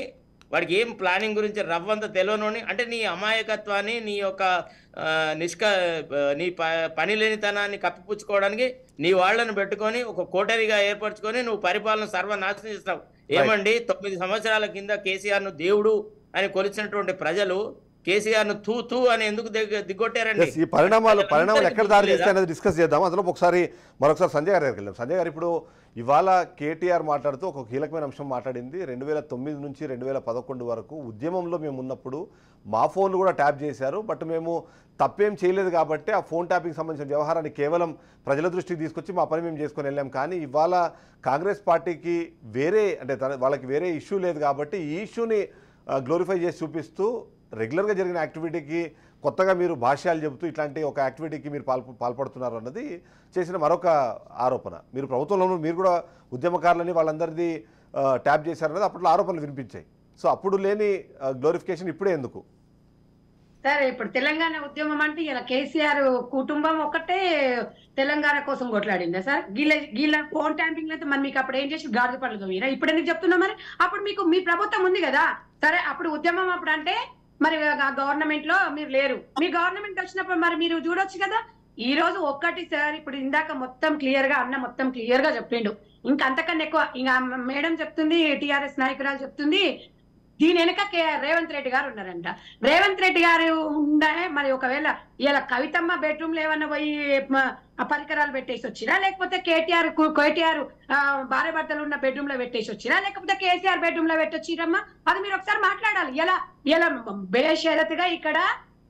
వాడికి ఏం ప్లానింగ్ గురించి రవ్వంత తెలియనోని. అంటే నీ అమాయకత్వాన్ని, నీ యొక్క నీ పని లేనితనాన్ని కప్పిపుచ్చుకోవడానికి నీ వాళ్ళను పెట్టుకొని ఒక కోటరీగా ఏర్పరచుకొని నువ్వు పరిపాలన సర్వనాశనం చేస్తావు. ఏమండి, 9 సంవత్సరాల కింద కేసీఆర్ను దేవుడు అని కొలిచినటువంటి ప్రజలు కేసీఆర్ ను తూ అని ఎందుకు దిగొట్టారండి? ఈ పరిణామాలు ఎక్కడ దారి తీస్తాయి అనేది డిస్కస్ చేద్దాం. అందులో మరొకసారి సంజయ్ గారి దగ్గరికి వెళ్దాం. సంజయ్ గారు, ఇప్పుడు ఇవాళ కేటీఆర్ మాట్లాడుతూ ఒక కీలకమైన అంశం మాట్లాడింది. 2009 నుంచి 2011 వరకు ఉద్యమంలో మేము ఉన్నప్పుడు మా ఫోన్లు కూడా ట్యాప్ చేశారు, బట్ మేము తప్పేం చేయలేదు కాబట్టి ఆ ఫోన్ ట్యాపింగ్ సంబంధించిన వ్యవహారాన్ని కేవలం ప్రజల దృష్టికి తీసుకొచ్చి మా పని మేము చేసుకొని వెళ్ళాం. కానీ ఇవాళ కాంగ్రెస్ పార్టీకి వాళ్ళకి వేరే ఇష్యూ లేదు కాబట్టి ఈ ఇష్యూని గ్లోరిఫై చేసి చూపిస్తూ రెగ్యులర్గా జరిగిన యాక్టివిటీకి కొత్తగా మీరు భాష్యాలు చెబుతూ ఇట్లాంటి ఒక యాక్టివిటీకి మీరు పాల్పడుతున్నారు అన్నది చేసిన మరొక ఆరోపణ. మీరు ప్రభుత్వంలో మీరు కూడా ఉద్యమకారులని వాళ్ళందరిది ట్యాప్ చేశారన్నది అప్పట్లో ఆరోపణలు వినిపించాయి. సో అప్పుడు లేని గ్లోరిఫికేషన్ ఇప్పుడే ఎందుకు? సార్, ఇప్పుడు తెలంగాణ ఉద్యమం అంటే ఇలా కేసీఆర్ కుటుంబం ఒక్కటే తెలంగాణ కోసం కొట్లాడిందా సార్? గీళ్ళ ఫోన్ ట్యాంపింగ్ అయితే మరి మీకు అప్పుడు ఏం చేసి గాడిద పనులు మీరా? ఇప్పుడు ఎందుకు చెప్తున్నా? మరి అప్పుడు మీకు మీ ప్రభుత్వం ఉంది కదా. సరే, అప్పుడు ఉద్యమం అప్పుడు అంటే మరి గవర్నమెంట్ లో మీరు లేరు. మీ గవర్నమెంట్ వచ్చినప్పుడు మరి మీరు చూడొచ్చు కదా. ఈ రోజు ఒక్కటి సార్, ఇప్పుడు ఇందాక మొత్తం క్లియర్ గా మొత్తం క్లియర్ గా చెప్పిండు. ఇంకా అంతకన్నా ఎక్కువ ఇంకా మేడం చెప్తుంది, టిఆర్ఎస్ నాయకురాలు చెప్తుంది, దీని వెనక రేవంత్ రెడ్డి గారు ఉన్నారంట. రేవంత్ రెడ్డి గారు మరి ఒకవేళ ఇలా కవితమ్మ బెడ్రూమ్ లో ఏమన్నా పోయి పరికరాలు పెట్టేసి వచ్చినా, లేకపోతే కేటీఆర్ భార్య భర్తలు ఉన్న బెడ్రూమ్ లో పెట్టేసి వచ్చినా, లేకపోతే కేసీఆర్ బెడ్రూమ్ లో పెట్టొచ్చిరమ్మా, అది మీరు ఒకసారి మాట్లాడాలి. ఇలా బేషరతుగా ఇక్కడ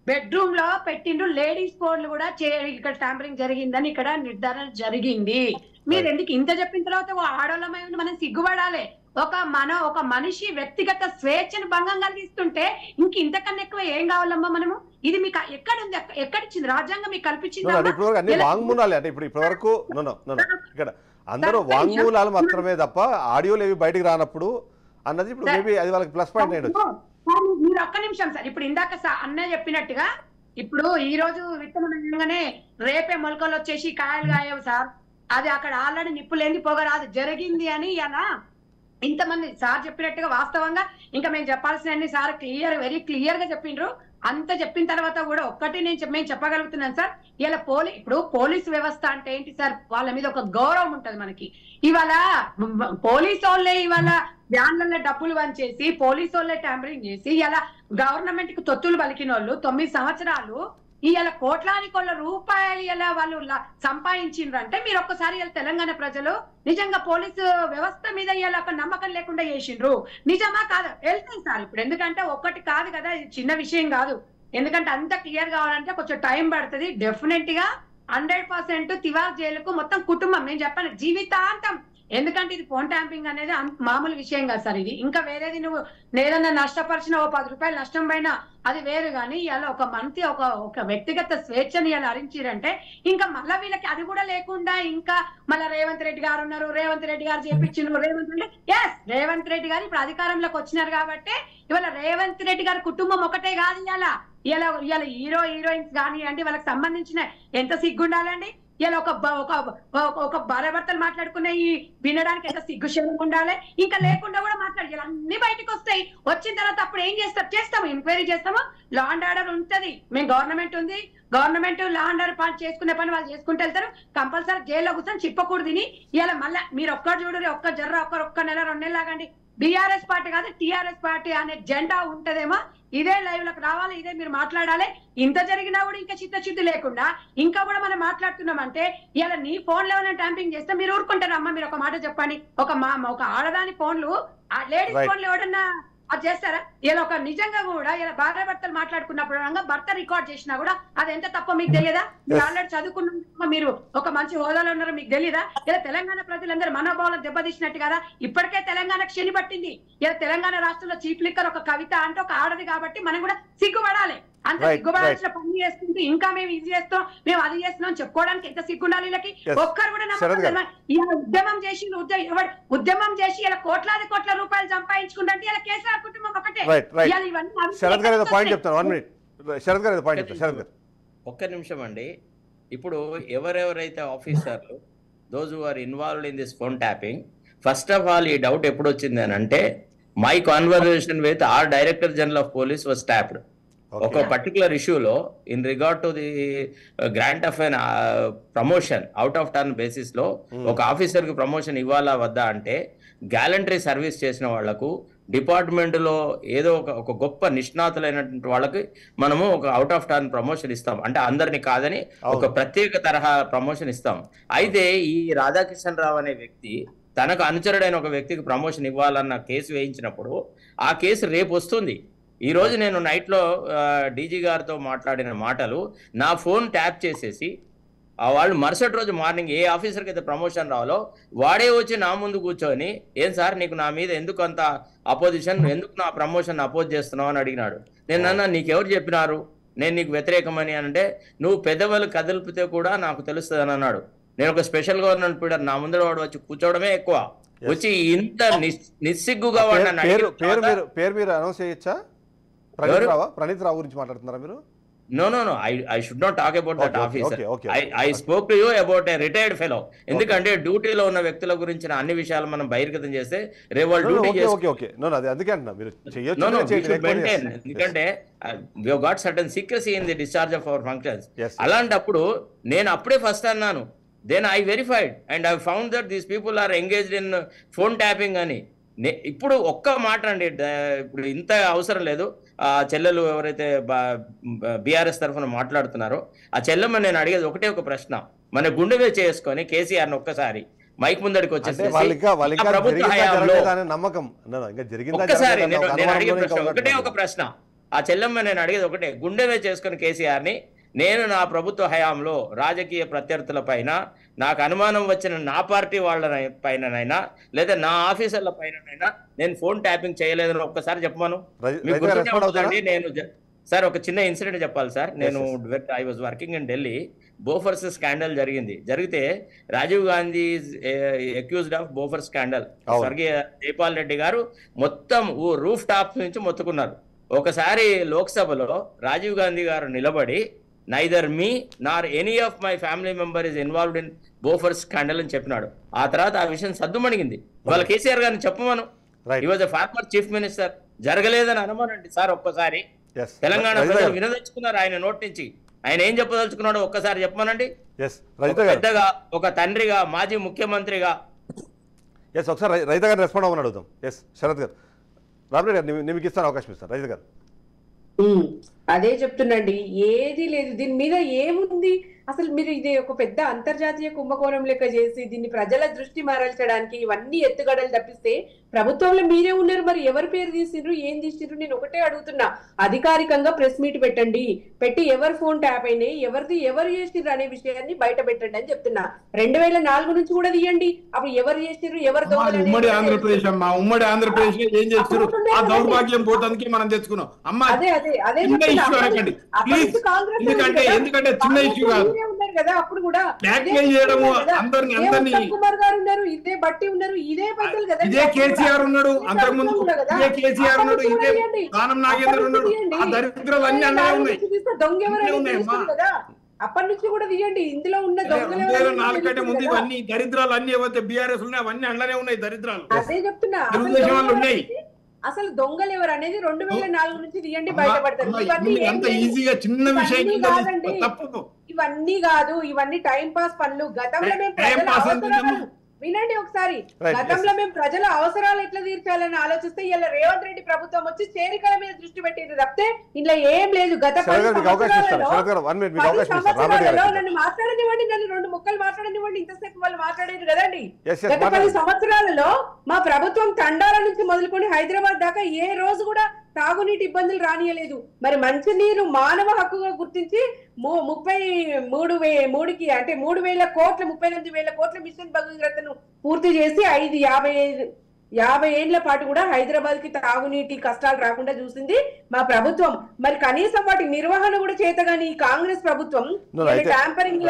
బెడ్రూమ్ లో పెట్టిండ్రు. లేడీస్ ఫోన్లు కూడా ఇక్కడ ట్యాంపరింగ్ జరిగిందని ఇక్కడ నిర్ధారణ జరిగింది. మీరు ఎందుకు ఇంత చెప్పిన తర్వాత ఆడోళ్ళమై ఉండి మనం సిగ్గుపడాలి. ఒక మనిషి వ్యక్తిగత స్వేచ్ఛను భంగం కలిగిస్తుంటే ఇంతకన్నా ఎక్కువ ఏం కావాలమ్మా మనము? ఇది మీకు ఎక్కడుంది? ఎక్కడిచ్చింది రాజ్యాంగం? మీకు కల్పించింది వాంగ్మూలాలు. అంటే ఇప్పుడు వరకు ఇక్కడ అందరూ వాంగ్మూలాలు మాత్రమే తప్ప ఆడియోలు ఏవి బయటకు రానప్పుడు అన్నది ఇప్పుడు మేబీ అది వాళ్ళకి ప్లస్ పాయింట్ అయ్యొచ్చు. మీరు ఒక్క నిమిషం సార్, ఇప్పుడు ఇందాక అన్నయ్య చెప్పినట్టుగా ఇప్పుడు ఈ రోజు విత్తనంగానే రేపే మొలకలు వచ్చేసి కాయలు కాయవు సార్. అది అక్కడ ఆల్రెడీ నిప్పులేంది పొగరాదు జరిగింది అని ఇలా ఇంతమంది సార్ చెప్పినట్టుగా వాస్తవంగా ఇంకా మేము చెప్పాల్సిన సార్ వెరీ క్లియర్ గా చెప్పిండ్రు. అంత చెప్పిన తర్వాత కూడా ఒక్కటి మేము చెప్పగలుగుతున్నాను సార్. ఇప్పుడు పోలీసు వ్యవస్థ అంటే ఏంటి సార్? వాళ్ళ మీద ఒక గౌరవం ఉంటది మనకి. ఇవాళ పోలీసు వాళ్ళే ఇవాళ వ్యాన్లలో డబ్బులు వంచేసి పోలీసు వాళ్ళే ట్యాంపరింగ్ చేసి ఇలా గవర్నమెంట్ కి తొత్తులు పలికిన వాళ్ళు 9 సంవత్సరాలు ఇవాళ కోట్లాది రూపాయలు ఇలా వాళ్ళు సంపాదించిండ్రు అంటే మీరు ఒక్కసారి ఇలా తెలంగాణ ప్రజలు నిజంగా పోలీసు వ్యవస్థ మీద ఇలా ఒక నమ్మకం లేకుండా చేసిండ్రు. నిజమా కాదు వెళ్తాయి సార్. ఇప్పుడు ఎందుకంటే ఒక్కటి కాదు కదా, ఇది చిన్న విషయం కాదు. ఎందుకంటే అంత క్లియర్ కావాలంటే కొంచెం టైం పడుతుంది. డెఫినెట్ గా 100% తివార్ జైలుకు మొత్తం కుటుంబం, నేను చెప్పాను జీవితాంతం. ఎందుకంటే ఇది ఫోన్ ట్యాంపింగ్ అనేది మామూలు విషయం కాదు సార్. ఇది ఇంకా వేరేది నువ్వు నేదన్నా నష్టపరిచిన 10 రూపాయలు నష్టం పైన అది వేరు. కానీ ఇలా ఒక మంత్రి ఒక వ్యక్తిగత స్వేచ్ఛని ఇలా హరించారంటే ఇంకా మళ్ళీ వీళ్ళకి అది కూడా లేకుండా ఇంకా మళ్ళీ రేవంత్ రెడ్డి గారు ఉన్నారు, రేవంత్ రెడ్డి గారు చేపించిన రేవంత్ రెడ్డి గారు ఇప్పుడు అధికారంలోకి వచ్చినారు కాబట్టి ఇవాళ రేవంత్ రెడ్డి గారి కుటుంబం ఒకటే కాదు. ఇలా హీరోయిన్స్ కానివ్వండి వాళ్ళకి సంబంధించిన ఎంత సిగ్గుండాలండి. ఇలా ఒక భార్య భర్తలు మాట్లాడుకునే వినడానికి ఎంత సిగ్గుశయం ఉండాలి. ఇంకా లేకుండా కూడా మాట్లాడి అన్ని బయటకు వస్తాయి. వచ్చిన తర్వాత అప్పుడు ఏం చేస్తాము ఎంక్వైరీ చేస్తాము. లా అండ్ ఆర్డర్ ఉంటది. మేము గవర్నమెంట్ ఉంది, గవర్నమెంట్ లా అండ్ ఆర్డర్ పని చేసుకునే పని వాళ్ళు చేసుకుంటూ వెళ్తారు. కంపల్సరీ జైల్లో కూర్చొని చిప్పకూడదు తిని ఇలా మళ్ళీ మీరు ఒక్కరు చూడరు, ఒక్క నెల 2 నెలలు లాగండి. బీఆర్ఎస్ పార్టీ కాదు టీఆర్ఎస్ పార్టీ అనే జెండా ఉంటదేమో. ఇదే లైవ్ లకు రావాలి, ఇదే మీరు మాట్లాడాలి. ఇంత జరిగినా కూడా ఇంకా చిత్తశుద్ధి లేకుండా ఇంకా కూడా మనం మాట్లాడుతున్నామంటే ఇలా నీ ఫోన్ లో ట్యాంపింగ్ చేస్తే మీరు ఊరుకుంటారు అమ్మా? మీరు ఒక మాట చెప్పండి. ఒక ఆడదాని ఫోన్లు లేడీస్ ఫోన్లు ఎవడన్నా అది చేస్తారా? ఇలా ఒక నిజంగా కూడా ఇలా భార్య భర్తలు మాట్లాడుకున్నప్పుడు భర్త రికార్డ్ చేసినా కూడా అది ఎంత తప్ప మీకు తెలియదా? మీరు ఆల్రెడీ చదువుకున్న మీరు ఒక మంచి హోదాలో ఉన్నారో మీకు తెలియదా? ఇలా తెలంగాణ ప్రజలందరూ మనోభావాలను దెబ్బతీసినట్టు కదా. ఇప్పటికే తెలంగాణకు శని పట్టింది. ఇలా తెలంగాణ రాష్ట్రంలో చీఫ్ లిక్కర్ ఒక కవిత అంటే ఒక ఆడది కాబట్టి మనం కూడా సిగ్గుపడాలి. అంత సిగ్గుపడాల్సిన పని చేసుకుంటూ ఇంకా మేము ఇది చేస్తాం, మేము అది చేస్తున్నాం చెప్పుకోవడానికి ఎంత సిగ్గుండాలి వీళ్ళకి? ఒక్కరు కూడా ఇలా ఉద్యమం చేసి ఇలా కోట్ల రూపాయలు సంపాదించుకుంటే ఇలా కేసీఆర్ కుటుంబం ఒకటే. ఒక్క నిమిషం అండి. ఇప్పుడు ఎవరెవరైతే ఆఫీసర్లు those who are involved in this phone tapping, first of all ఈ డౌట్ ఎప్పుడు వచ్చింది అని అంటే my conversation with our director general of police was tapped. ఒక పర్టికులర్ ఇష్యూలో in regard to the grant of an promotion out of turn basis లో ఒక officer కి ప్రమోషన్ ఇవ్వాలా వద్దా అంటే గ్యాలంటరీ సర్వీస్ చేసిన వాళ్లకు డిపార్ట్మెంట్లో ఏదో ఒక గొప్ప నిష్ణాతులైనటువంటి వాళ్ళకి మనము ఒక అవుట్ ఆఫ్ టర్న్ ప్రమోషన్ ఇస్తాం, అంటే అందరిని కాదని ఒక ప్రత్యేక తరహా ప్రమోషన్ ఇస్తాం. అయితే ఈ రాధాకిషన్ రావు అనే వ్యక్తి తనకు అనుచరుడైన ఒక వ్యక్తికి ప్రమోషన్ ఇవ్వాలన్న కేసు వేయించినప్పుడు ఆ కేసు రేపు వస్తుంది. ఈ రోజు నేను నైట్లో డీజీ గారితో మాట్లాడిన మాటలు నా ఫోన్ ట్యాప్ చేసేసి వాళ్ళు మరుసటి రోజు మార్నింగ్ ఏ ఆఫీసర్కి అయితే ప్రమోషన్ రావాలో వాడే వచ్చి నా ముందు కూర్చొని, ఏం సార్ నీకు నా మీద ఎందుకు అంత అపోజిషన్, ఎందుకు నా ప్రమోషన్ అపోజ్ చేస్తున్నావు అని అడిగినాడు. నేను అన్నా నీకెవరు చెప్పినారు నేను నీకు వ్యతిరేకమని అంటే, నువ్వు పెద్దవాళ్ళు కదిలిపితే కూడా నాకు తెలుస్తుంది అని అన్నాడు. నేను ఒక స్పెషల్ గవర్నమెంట్ పీడర్, నా ముందర వాడు వచ్చి కూర్చోవడమే ఎక్కువ, వచ్చి ఇంత నిస్సిగ్గుగా వాడు పేరు మీరు అనౌన్స్ చేయొచ్చా? ప్రణీత్ రావు గురించి మాట్లాడుతున్నారా మీరు? No, I should not talk about that officer. I spoke to you about a retired fellow. ఎందుకంటే డ్యూటీలో ఉన్న వ్యక్తుల గురించిన అన్ని విషయాలు మనం బహిర్గతం చేస్తే రేవాళ్ళు డ్యూటీ ఎందుకంటే we have got certain secrecy in the discharge of our functions. అలాంటప్పుడు నేను అప్పుడే ఫస్ట్ అన్నాను, then I verified and I found that these people are engaged in phone tapping అని. ఇప్పుడు ఒక్క మాట అండి, ఇప్పుడు ఇంత అవసరం లేదు. ఆ చెల్లెలు ఎవరైతే బీఆర్ఎస్ తరఫున మాట్లాడుతున్నారో ఆ చెల్లెమ్మ నేను అడిగేది ఒకటే ఒక ప్రశ్న, మన గుండె చేసుకొని కేసీఆర్ ఒక్కసారి మైక్ ముందడికి వచ్చేసి ఒకటే ఒక ప్రశ్న, ఆ చెల్లెమ్మ నేను అడిగేది ఒకటే, గుండె చేసుకొని కేసీఆర్ ని నేను నా ప్రభుత్వ హయాంలో రాజకీయ ప్రత్యర్థుల పైన నాకు అనుమానం వచ్చిన నా పార్టీ వాళ్ళ పైననైనా లేదా నా ఆఫీసర్ల పైననైనా నేను ఫోన్ ట్యాపింగ్ చేయలేదని ఒక్కసారి చెప్పమను. నేను సార్ ఒక చిన్న ఇన్సిడెంట్ చెప్పాలి సార్. నేను I was working in Delhi, Bofors scandal జరిగితే Rajiv Gandhi accused of Bofors scandal. స్వర్గీయ జైపాల్ రెడ్డి గారు మొత్తం రూఫ్ టాప్ నుంచి మొత్తుకున్నారు. ఒకసారి లోక్సభలో రాజీవ్ గాంధీ గారు నిలబడి neither me Nar any of my family member is involved in Bofors scandal అని చెప్పినాడు. ఆ తర్వాత ఆ విషయం సద్దుమణిగింది. వాళ్ళ కేసీఆర్ గారిని చెప్పమను, he was a former chief minister, జరగలేదని అనుమానండి సార్. ఒక్కసారి తెలంగాణ ప్రజలు వినదలుచుకున్నారు ఆయన నోటి నుంచి, ఆయన ఏం చెప్పదలుచుకున్నాడో ఒక్కసారి చెప్పమనండి. పెద్దగా ఒక తండ్రిగా, మాజీ ముఖ్యమంత్రిగా. ఒకసారి రైతు గారిని రెస్పాండ్ అవ్వని అడుగుదాం. శరత్ గారు, రామరెడ్డి గారు మీకు ఇస్తాను అవకాశం ఇస్తాను. రైతు గారు అదే చెప్తున్నాండి, ఏది లేదు దీని మీద ఏముంది అసలు. మీరు ఇది ఒక పెద్ద అంతర్జాతీయ కుంభకోణం లెక్క చేసి దీన్ని ప్రజల దృష్టి మరల్చడానికి ఇవన్నీ ఎత్తుగడలు తప్పిస్తే ప్రభుత్వంలో మీరే ఉన్నారు, మరి ఎవరి పేరు తీసిండ్రు, ఏం తీసిండ్రు? నేను ఒకటే అడుగుతున్నా, అధికారికంగా ప్రెస్ మీట్ పెట్టి ఎవరు ఫోన్ ట్యాప్ అయినాయి, ఎవరు చేసిండ్రు అనే విషయాన్ని బయట పెట్టండి అని చెప్తున్నా. 2004 నుంచి కూడా తీయండి, అప్పుడు ఎవరు చేసిండ్రు, ఎవరు ఉమ్మడి ఆంధ్రప్రదేశ్ అమ్మా, ఉమ్మడి ఆంధ్రప్రదేశ్ ఏం చేస్తారు, ఆ దౌర్భాగ్యం పోవడానికి మనం తెచ్చుకున్నాం అమ్మా. అదే ఎందుకంటే చిన్న ఇష్యూ కాదు కదా, అప్పుడు కూడా కుమార్ గారు ఉన్నారు, ఇదే బట్టి ఉన్నారు, ఇదే పద్ధతులు కదా, ఇదే కేసీఆర్ ఉన్నాడు, అంతకుముందు ఇదే కేసీఆర్ ఉన్నాడు, ఇదే కానం నాగేంద్ర ఉన్నాడు. ఆ దరిద్రాలు అన్ని అన్నీ ఉన్నాయి. దొంగ ఎవరైనా కదా అప్పటి నుంచి కూడా తీయండి, ఇందులో ఉన్న దొంగలు 4 కంటే ముందు ఇవన్నీ దరిద్రాలు అన్ని ఏవైతే బీఆర్ఎస్ ఉన్నాయి అవన్నీ అండ్లనే ఉన్నాయి దరిద్రాలు. అదే చెప్తున్నా, తెలుగుదేశం వాళ్ళు ఉన్నాయి. అసలు దొంగలు ఎవరు అనేది 2004 నుంచి తీయండి, బయటపడతారు. ఇవన్నీ కాదు, ఇవన్నీ టైం పాస్ పనులు. గతంలో మేము వినండి ఒకసారి, గతంలో మేము ప్రజల అవసరాలు ఎట్లా తీర్చాలని ఆలోచిస్తే ఇలా రేవంత్ రెడ్డి ప్రభుత్వం వచ్చి చేరికల మీద దృష్టి పెట్టింది తప్పితే ఇంట్లో ఏం లేదు. గత 10 సంవత్సరాలలో నన్ను మాట్లాడనివ్వండి, నన్ను 2 ముక్కలు మాట్లాడనివ్వండి, ఇంతసేపు వాళ్ళు మాట్లాడారు కదండి. గత 10 సంవత్సరాలలో మా ప్రభుత్వం తండాల నుంచి మొదలుకొని హైదరాబాద్ దాకా ఏ రోజు కూడా తాగునీటి ఇబ్బందులు రానియలేదు. మరి మంచినీరు మానవ హక్కుగా గుర్తించి 33,000 అంటే 3,000 కోట్ల 38,000 కోట్ల మిషన్ భగీరథను పూర్తి చేసి 50 ఏళ్ల పాటు కూడా హైదరాబాద్ కి తాగునీటి కష్టాలు రాకుండా చూసింది మా ప్రభుత్వం. మరి కనీసం వాటి నిర్వహణ కూడా చేతగాని ఈ కాంగ్రెస్ ప్రభుత్వం ట్యాంపరింగ్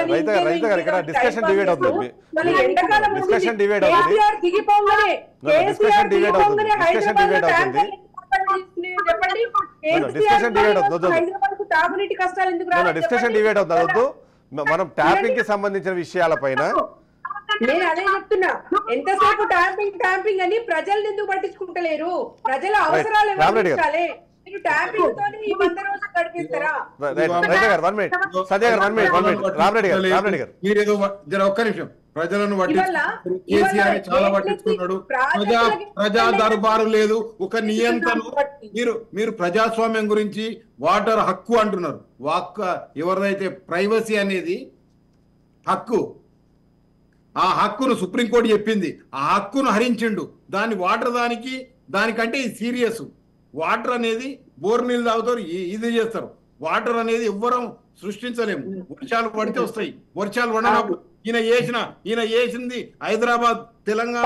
దిగిపోగానే హైదరాబాద్ తాగునీటి కష్టాలు ఎందుకు రాదు? మనం ట్యాపింగ్ కి సంబంధించిన విషయాలపైన నేను అదే చెప్తున్నా, ఎంతసేపు ట్యాంపింగ్ అని ప్రజల్ని ఎందుకు పట్టించుకుంటలేరు? ప్రజల అవసరాలు మీరు ట్యాంపింగ్ తోని ఈ 100 రోజులు చేస్తారా? సంజయ్ గారు 1 మినిట్, సంజయ్ గారు 1 మినిట్, రామరెడ్డి గారు మీరేదో జర ఒక్క నిమిషం, ప్రజలను పట్టించుకున్నారు. ఇవాళ కేసీఆర్ చాలా పట్టించుకున్నాడు. ప్రజా దర్బారు లేదు, ఒక నియంత్రణ. మీరు ప్రజాస్వామ్యం గురించి వాటర్ హక్కు అంటున్నారు. ఎవరిదైతే ప్రైవసీ అనేది హక్కు, ఆ హక్కును సుప్రీంకోర్టు చెప్పింది, ఆ హక్కును హరించిండు. దాన్ని వాటర్ దానికంటే ఇది సీరియస్. వాటర్ అనేది బోర్ నీళ్ళు తాగుతారు, ఇది చేస్తారు. వాటర్ అనేది ఎవ్వరం సృష్టించలేము. వర్షాలు పడితే వస్తాయి, వర్షాలు పడినప్పుడు ఈయన చేసింది హైదరాబాద్ తెలంగాణ.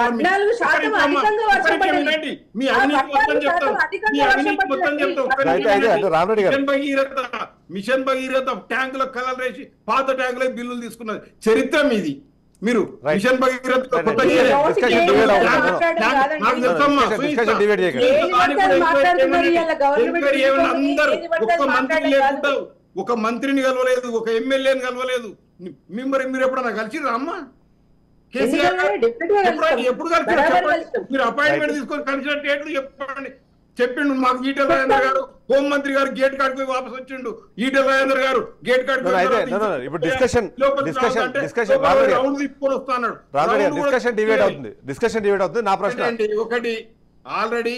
మీ అవినీతి మొత్తం చెప్తాం. మిషన్ భగీరథ ట్యాంకుల కలర్ వేసి పాత ట్యాంకుల బిల్లులు తీసుకున్నారు. చరిత్ర మీది. మీరు మిషన్ భగీరథ అందరూ ఒక మంత్రిని కలవలేదు, ఒక ఎమ్మెల్యేని కలవలేదు. మీరు ఎప్పుడన్నా కలిసిరా అమ్మా? కేసీఆర్ ఎప్పుడు కలిసి మీరు అపాయింట్మెంట్ తీసుకొని కలిసినట్టు చెప్పండి. చెప్పిండు మాకు ఈటెల రాజేందర్ గారు, హోంమంత్రి గారు గేట్ కాడికి వాపస్ వచ్చిండు. ఈటెల రాజేందర్ గారు గేట్ కాడికి నా ప్రశ్న ఒకటి, ఆల్రెడీ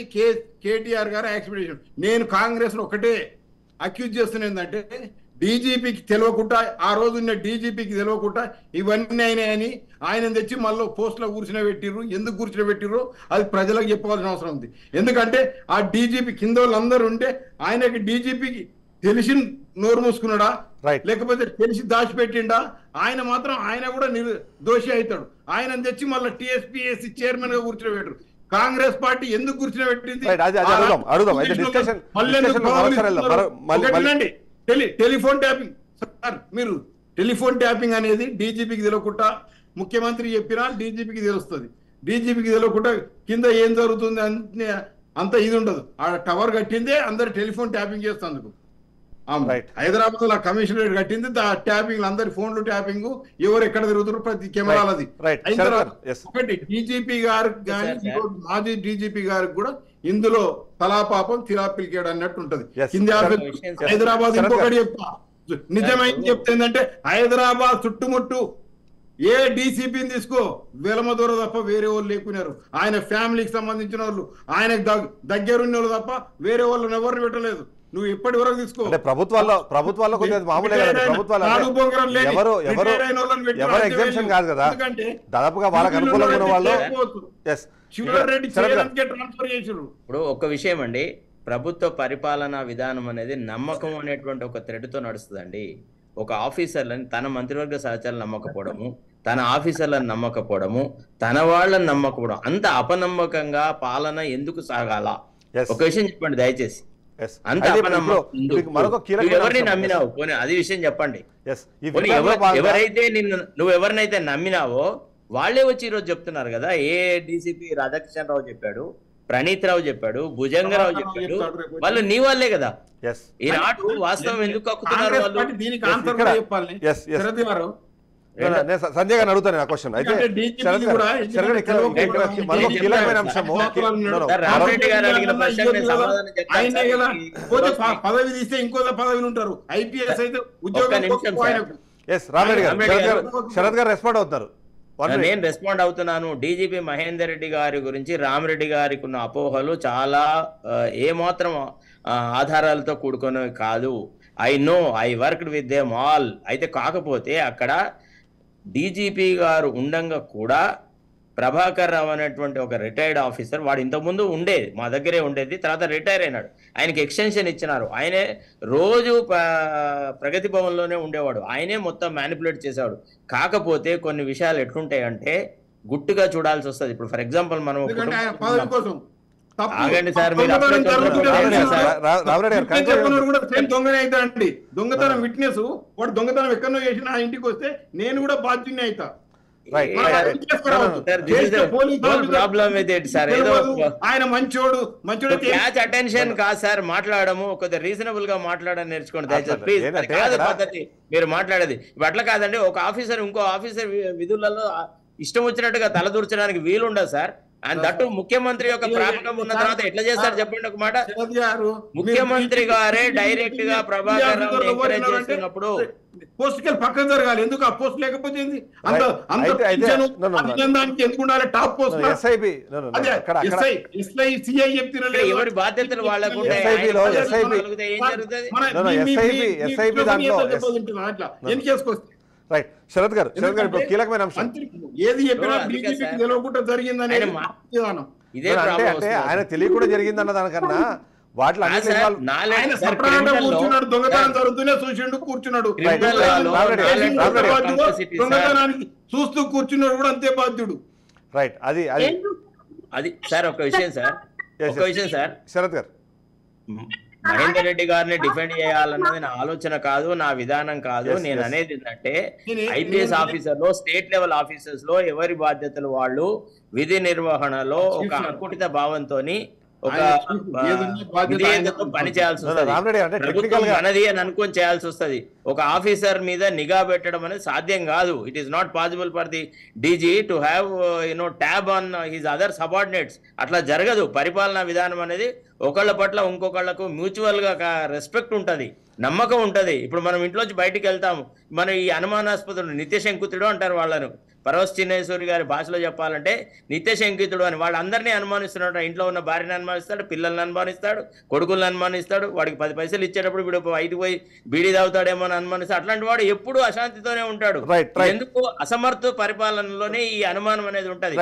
కేటీఆర్ గారు ఎక్స్పెక్టేషన్. నేను కాంగ్రెస్ ఒకటే అక్యూజ్ చేస్తున్నా, ఏంటంటే డీజీపీకి తెలియకుండా, ఆ రోజు ఉన్న డీజీపీకి తెలియకుండా ఇవన్నీ అయినాయని ఆయన తెచ్చి మళ్ళీ పోస్టులో కూర్చునబెట్టిర్రు. ఎందుకు కూర్చునబెట్టిర్రు అది ప్రజలకు చెప్పవలసిన అవసరం ఉంది. ఎందుకంటే ఆ డీజీపీ కింద వాళ్ళందరూ ఉంటే ఆయనకి డీజీపీకి తెలిసి నోరు మూసుకున్నాడా, లేకపోతే తెలిసి దాచిపెట్టిండా? ఆయన కూడా దోషి అవుతాడు. ఆయన తెచ్చి మళ్ళీ టీఎస్పీఎస్సీ చైర్మన్ గా కూర్చునబెట్టరు. కాంగ్రెస్ పార్టీ ఎందుకు కూర్చునబెట్టింది? Telephone tapping. సార్, మీరు టెలిఫోన్ ట్యాపింగ్ అనేది డీజీపీకి తెలియకుండా ముఖ్యమంత్రి చెప్పినా డీజీపీకి తెలుస్తుంది. డీజీపీకి తెలియకుండా కింద ఏం జరుగుతుంది అంత ఇది ఉండదు. ఆ టవర్ కట్టిందే అందరు టెలిఫోన్ ట్యాపింగ్ చేస్తేందుకు. హైదరాబాద్ లో కమిషనరేట్ కట్టింది, ట్యాపింగ్ అందరి ఫోన్లు ట్యాపింగ్, ఎవరు ఎక్కడ తిరుగుతారు ప్రతి కెమెరాలది. ఒకటి డీజీపీ గారికి కానీ మాజీ డీజీపీ గారికి కూడా ఇందులో తలాపాపం తిరాపిలికేడు అన్నట్టు ఉంటది. హైదరాబాద్ ఇంకొకటి చెప్తా, నిజమైంది చెప్తే ఏంటంటే హైదరాబాద్ చుట్టుముట్టు ఏ డీసీపీని తీసుకో వెలమదూర తప్ప వేరే వాళ్ళు లేకున్నారు. ఆయన ఫ్యామిలీకి సంబంధించిన వాళ్ళు, ఆయనకు దగ్గరున్న వాళ్ళు తప్ప వేరే వాళ్ళని ఎవరిని పెట్టలేదు. నువ్వు ఇప్పటి వరకు తీసుకో. ప్రభుత్వాల్లో కాదు కదా, దాదాపుగా వాళ్ళకి అనుకూలంగా ఉన్న వాళ్ళు. ఇప్పుడు ఒక విషయం అండి, ప్రభుత్వ పరిపాలనా విధానం అనేది నమ్మకం అనేటువంటి ఒక థ్రెడ్తో నడుస్తుందండి. ఒక ఆఫీసర్లని తన మంత్రివర్గ సహచరులు నమ్మకపోవడము, తన ఆఫీసర్లను నమ్మకపోవడము, తన వాళ్ళని నమ్మకపోవడం, అంత అపనమ్మకంగా పాలన ఎందుకు సాగాల? ఒక విషయం చెప్పండి దయచేసి. అంత ఎవరిని నమ్మినావు పోనీ అది విషయం చెప్పండి. ఎవరైతే నువ్వు ఎవరినైతే నమ్మినావో వాళ్ళే వచ్చి ఈరోజు చెప్తున్నారు కదా. ఏ డీసీపీ రాధాకృష్ణ రావు చెప్పాడు, ప్రణీత్ రావు చెప్పాడు, భుజంగరావు చెప్పాడు, వాళ్ళు నీ వాళ్ళే కదా. ఈనాడు వాస్తవం ఎందుకు కక్కుతున్నారు వాళ్ళు? సంజయ్ గారిని అడుగుతాను ఆ క్వశ్చన్. అయితే కీలకమైన అంశము, పదవి తీస్తే ఇంకో పదవిని ఉంటారు. ఐపీఎస్ అయితే శరత్ గారు రెస్పాండ్ అవుతారు. నేను రెస్పాండ్ అవుతున్నాను. డీజీపీ మహేందర్ రెడ్డి గారి గురించి రామరెడ్డి గారికి ఉన్న అపోహలు చాలా ఏమాత్రం ఆధారాలతో కూడుకున్నవి కాదు. I know, I worked with them all. అయితే కాకపోతే అక్కడ డీజీపీ గారు ఉండంగా కూడా ప్రభాకర్ రావు అనేటువంటి ఒక రిటైర్డ్ ఆఫీసర్, వాడు ఇంతకుముందు ఉండేది మా దగ్గరే ఉండేది, తర్వాత రిటైర్ అయినాడు. ఆయనకి ఎక్స్టెన్షన్ ఇచ్చినారు. ఆయనే రోజు ప్రగతి భవన్లోనే ఉండేవాడు. ఆయనే మొత్తం మ్యానిపులేట్ చేసేవాడు. కాకపోతే కొన్ని విషయాలు ఎట్లుంటాయంటే గుట్టుగా చూడాల్సి వస్తుంది. ఇప్పుడు ఫర్ ఎగ్జాంపుల్ మనం ఆగండి సార్, మీరు దొంగనే అవుతాడండి. దొంగతనం విట్నెస్ వాడు దొంగతనం ఎక్కడో చేసిన ఆ ఇంటికి వస్తే నేను కూడా బాధ్యుని అవుతా. ఆయన మంచోడు క్యాచ్ అటెన్షన్ కాదు సార్ మాట్లాడము, కొద్దిగా రీజనబుల్ గా మాట్లాడని నేర్చుకోండి దయచేసి ప్లీజ్. కాదు పద్ధతి మీరు మాట్లాడేది. ఇప్పుడు అట్లా కాదండి, ఒక ఆఫీసర్ ఇంకో ఆఫీసర్ విధులలో ఇష్టం వచ్చినట్టుగా తలదూర్చడానికి వీలుండదు సార్. అండ్ దట్టు ముఖ్యమంత్రి యొక్క ప్రాపకం ఉన్న తర్వాత ఎట్లా చేస్తారు చెప్పండి ఒక మాట. శరత్ గారు ముఖ్యమంత్రి గారే డైరెక్ట్ గా ప్రభాకర్ రావు ఎంకరేజ్ చేస్తున్నప్పుడు పోస్ట్ కి పక్కన జరగాలి. ఎందుకు ఆ పోస్ట్ లేకపోతే అంత ఎందుకు ఉండాలి? టాప్ పోస్ట్ సిఐ చెప్తున్నారు. ఎవరి బాధ్యతలు వాళ్ళకు ఎన్ని చేసుకొస్తే రైట్. శరత్ గారు ఇప్పుడు కీలకమైన అంశం ఏది చెప్పినా బీజేపీకి తెలియకుండా జరిగిందని ఇదే అంటే ఆయన తెలియకుండా జరిగిందన్న దానికన్నా వాటిలో కూర్చున్నాడు, దొంగతనం జరుగుతూనే చూసిండు, కూర్చున్నాడు, దొంగతనానికి చూస్తూ కూర్చున్నాడు కూడా అంతే బాధ్యుడు. రైట్. అది సార్ ఒక విషయం సార్ శరత్ గారు, మహేందర్ రెడ్డి గారిని డిఫెండ్ చేయాలన్నది నా ఆలోచన కాదు, నా విధానం కాదు. నేను అనేది ఏంటంటే ఐపీఎస్ ఆఫీసర్ లో, స్టేట్ లెవెల్ ఆఫీసర్స్ లో ఎవరి బాధ్యతలు వాళ్ళు విధి నిర్వహణలో ఒక అంకుటిత భావంతోని ఒక విధేయతతో పని చేయాల్సి వస్తుంది. మనది అని అనుకొని చేయాల్సి వస్తుంది. ఒక ఆఫీసర్ మీద నిఘా పెట్టడం అనేది సాధ్యం కాదు. It is not possible for the DG to have tab on his other subordinates. అట్లా జరగదు. పరిపాలనా విధానం అనేది ఒకళ్ళ పట్ల ఇంకొకళ్ళకు మ్యూచువల్ గా రెస్పెక్ట్ ఉంటది, నమ్మకం ఉంటది. ఇప్పుడు మనం ఇంట్లోంచి బయటికి వెళ్తాము, మనం ఈ అనుమానాస్పదుడు నిత్యశంకుతుడు అంటారు వాళ్ళను. పరవశ్ చిన్నేశ్వరి గారి భాషలో చెప్పాలంటే నిత్యశంకితుడు అని. వాళ్ళందరినీ అనుమానిస్తున్నాడు. ఇంట్లో ఉన్న భార్యను అనుమానిస్తాడు, పిల్లల్ని అనుమానిస్తాడు, కొడుకులను అనుమానిస్తాడు. వాడికి 10 పైసలు ఇచ్చేటప్పుడు వీడు బయటకు పోయి బీడీ తాగుతాడేమో అని అనుమానిస్తాడు. అట్లాంటి వాడు ఎప్పుడు అశాంతితోనే ఉంటాడు. ఎందుకు? అసమర్థ పరిపాలనలోనే ఈ అనుమానం అనేది ఉంటది.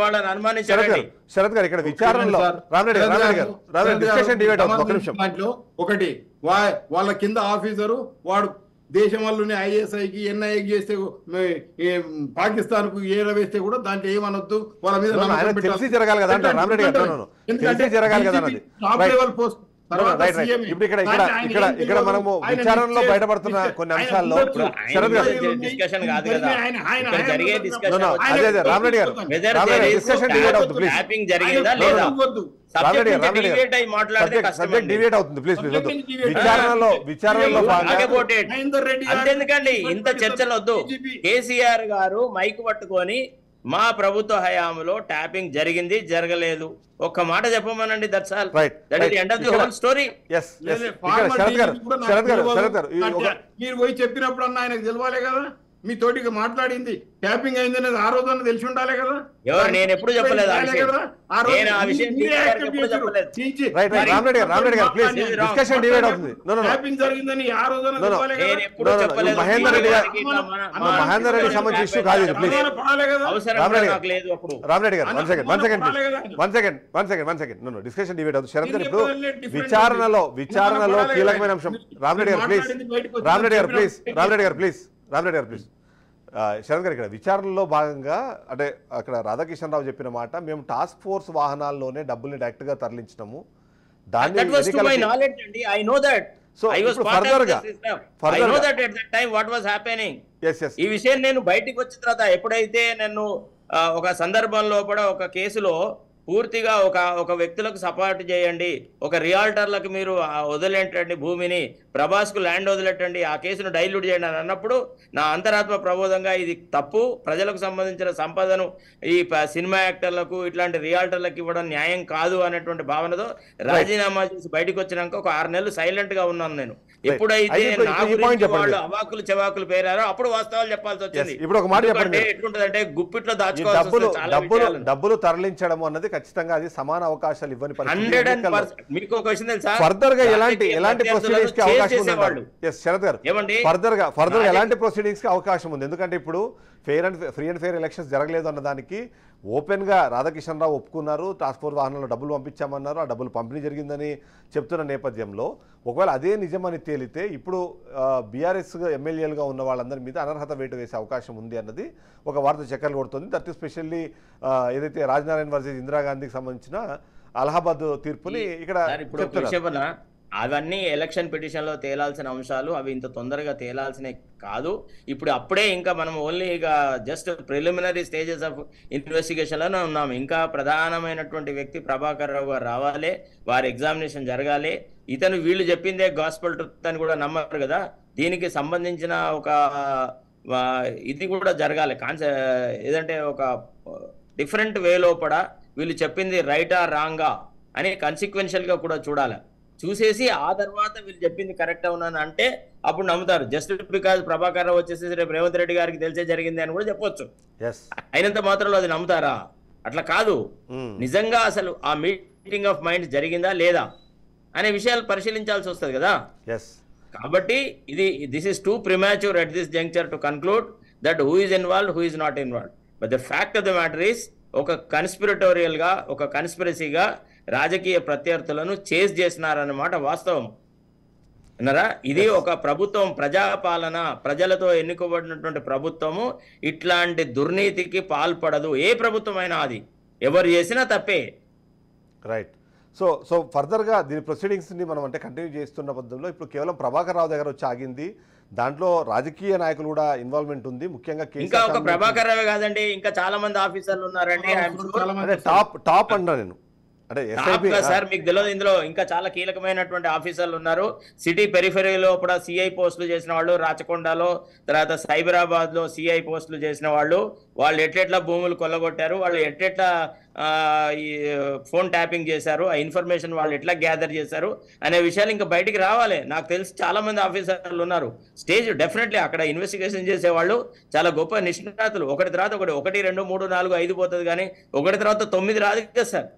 వాళ్ళని అనుమానించాడు. శరత్ గారు, ఇక్కడ విచారణలో ఒకటి వాళ్ళ కింద ఆఫీసరు వాడు దేశం వల్లనే ఐఎస్ఐకి ఎన్ఐకి చేస్తే పాకిస్తాన్ కు ఏర వేస్తే కూడా దాంట్లో ఏమనొద్దు. వాళ్ళ మీద జరగాలి కదా టాప్ లెవెల్ పోస్ట్. ఇక్కడ మనము విచారణలో బయటపడుతున్న కొన్ని అంశాల్లో శరత్ గారు రామరెడ్డి గారు డిస్కషన్ డిబేట్ అవుతుంది ప్లీజ్. విచారణలో అంతెందుకండి ఇంత చర్చలు వద్దు. కేసీఆర్ గారు మైక్ పట్టుకొని మా ప్రభుత్వ హయాంలో ట్యాపింగ్ జరిగింది, జరగలేదు, ఒక్క మాట చెప్పమనండి. That's all. That is the end of the whole story. మీరు పోయి చెప్పినప్పుడు అన్న ఆయనకు తెలవాలే కదా, మీ తోటికి మాట్లాడింది ట్యాపింగ్ అయింది అనేది ఆ రోజు తెలిసి ఉండాలి కదా. ఎవరు? నేను ఎప్పుడు చెప్పలేదు. జరిగిందని ఆ రోజు మహేందర్ రెడ్డి సంబంధించిన ఇష్యూ కాదు ఇది. ప్లీజ్ రామరెడ్డి గారు వన్ సెకండ్ డిస్కషన్ డిబేట్ అవుతుంది. శరత్ గారు, ఇప్పుడు విచారణలో కీలకమైన అంశం. రామరెడ్డి గారు ప్లీజ్ శరత్ గారు, ఇక్కడ విచారణలో భాగంగా అంటే అక్కడ రాధాకిషన్ రావు చెప్పిన మాట, మేము టాస్క్ ఫోర్స్ వాహనాల్లోనే డబ్బుల్ని డైరెక్ట్ గా తరలించినాము. దాన్ని ఈ విషయం నేను బయటికి వచ్చిన తర్వాత ఎప్పుడైతే నన్ను ఒక సందర్భంలో కూడా ఒక కేసులో పూర్తిగా ఒక వ్యక్తులకు సపోర్ట్ చేయండి, ఒక రియాల్టర్లకు మీరు వదిలేటండి భూమిని, ప్రభాస్కు ల్యాండ్ వదిలేటండి, ఆ కేసును డైల్యూట్ చేయండి అని అన్నప్పుడు నా అంతరాత్మ ప్రబోధంగా ఇది తప్పు, ప్రజలకు సంబంధించిన సంపదను ఈ సినిమా యాక్టర్లకు ఇట్లాంటి రియాల్టర్లకు ఇవ్వడం న్యాయం కాదు అనేటువంటి భావనతో రాజీనామా చేసి బయటకు వచ్చినాక ఒక 6 నెలలు సైలెంట్ గా ఉన్నాను నేను. ఎప్పుడైతే వాళ్ళు అవాకులు చెవాకులు పేరారో అప్పుడు వాస్తవాలు చెప్పాల్సి వచ్చింది. ఎట్లుంటదంటే గుప్పిట్లో దాచుకోవాల్సి. డబ్బులు తరలించడం అన్నది ఖచ్చితంగా అది సమాన అవకాశాలు ఇవ్వని పరిస్థితి. మీకు ఒక విషయం ఫర్దర్ గా ఎలాంటి ప్రొసీడింగ్స్ కి అవకాశం ఉంది శరత్ గారు? ఫర్దర్ గా ఎలాంటి ప్రొసీడింగ్స్ కి అవకాశం ఉంది? ఎందుకంటే ఇప్పుడు ఫ్రీ అండ్ ఫెయిర్ ఎలక్షన్స్ జరగలేదు అన్న దానికి ఓపెన్ గా రాధాకిషన్ రావు ఒప్పుకున్నారు. టాస్క్ ఫోర్స్ వాహనంలో డబ్బులు పంపించామన్నారు, ఆ డబ్బులు పంపిణీ జరిగిందని చెప్తున్న నేపథ్యంలో ఒకవేళ అదే నిజమని తేలితే ఇప్పుడు బీఆర్ఎస్ ఎమ్మెల్యేలుగా ఉన్న వాళ్ళందరి మీద అనర్హత వేటు వేసే అవకాశం ఉంది అన్నది ఒక వార్త చక్కర్లు కొడుతుంది. దట్ స్పెషల్లీ ఏదైతే రాజనారాయణ వర్సెస్ ఇందిరాగాంధీకి సంబంధించిన అలహాబాద్ తీర్పుని ఇక్కడ చెప్తున్నారు. అవన్నీ ఎలక్షన్ పిటిషన్ లో తేలాల్సిన అంశాలు, అవి ఇంత తొందరగా తేలాల్సినవి కాదు. ఇప్పుడు అప్పుడే ఇంకా మనం ఓన్లీ ఇక just preliminary stages of investigation లోనే ఉన్నాము. ఇంకా ప్రధానమైనటువంటి వ్యక్తి ప్రభాకర్ రావు గారు రావాలి, వారి ఎగ్జామినేషన్ జరగాలి. ఇతను వీళ్ళు చెప్పిందే గాస్పల్ ట్రూత్ అని కూడా నమ్మరు కదా. దీనికి సంబంధించిన ఒక ఇది కూడా జరగాలి. ఏదంటే ఒక డిఫరెంట్ వే లోపల వీళ్ళు చెప్పింది రైటా రాంగా అని కన్సిక్వెన్షియల్ గా కూడా చూడాలి. చూసేసి ఆ తర్వాత వీళ్ళు చెప్పింది కరెక్ట్ అవునని అంటే అప్పుడు నమ్ముతారు. జస్ట్ బికాజ్ ప్రభాకర్ రావు వచ్చేసి రేపు రేవంత్ రెడ్డి గారికి తెలిసే జరిగింది అని కూడా చెప్పొచ్చు. అయినంత మాత్రంలో అది నమ్ముతారా? అట్లా కాదు. నిజంగా అసలు ఆ మీటింగ్ ఆఫ్ మైండ్స్ జరిగిందా లేదా అనే విషయాలు పరిశీలించాల్సి వస్తుంది కదా. కాబట్టి this is two premature at this juncture to conclude that who is involved, who is not involved. But the fact of the matter is ఒక కన్స్పిరటోరియల్ గా, ఒక కన్స్పిరసీగా రాజకీయ ప్రత్యర్థులను చేజ్ చేసినారన్నమాట వాస్తవం. అన్నారా? ఇది ఒక ప్రభుత్వం, ప్రజాపాలన, ప్రజలతో ఎన్నుకోబడినటువంటి ప్రభుత్వము ఇట్లాంటి దుర్నీతికి పాల్పడదు. ఏ ప్రభుత్వం అయినా అది ఎవరు చేసినా తప్పే. రైట్. సో ఫర్దర్గా దీని ప్రొసీడింగ్స్ని మనం అంటే కంటిన్యూ చేస్తున్న పద్ధతిలో ఇప్పుడు కేవలం ప్రభాకర్ రావు దగ్గర వచ్చి ఆగింది. దాంట్లో రాజకీయ నాయకులు కూడా ఇన్వాల్వ్మెంట్ ఉంది. ముఖ్యంగా ఇంకా ఒక ప్రభాకర్ రావు కాదండి, ఇంకా చాలా మంది ఆఫీసర్లు ఉన్నారండి. టాప్ అన్నా నేను అంటే సార్ మీకు తెలియదు, ఇందులో ఇంకా చాలా కీలకమైనటువంటి ఆఫీసర్లు ఉన్నారు. సిటీ పెరిఫెరీలో కూడా సిఐ పోస్టులు చేసిన వాళ్ళు, రాచకొండలో, తర్వాత సైబరాబాద్ లో సిఐ పోస్టులు చేసిన వాళ్ళు ఎట్లెట్లా భూములు కొల్లగొట్టారు, వాళ్ళు ఎట్లెట్లా ఈ ఫోన్ ట్యాపింగ్ చేశారు, ఆ ఇన్ఫర్మేషన్ వాళ్ళు ఎట్లా గ్యాదర్ చేశారు అనే విషయాలు ఇంకా బయటికి రావాలి. నాకు తెలిసి చాలా మంది ఆఫీసర్లు ఉన్నారు. స్టేజ్ డెఫినెట్లీ అక్కడ ఇన్వెస్టిగేషన్ చేసేవాళ్ళు చాలా గొప్ప నిష్ణాతులు. ఒకటి తర్వాత ఒకటి, 1, 2, 3, 4, 5 పోతుంది కానీ ఒకటి తర్వాత 9 రాదు కదా సార్.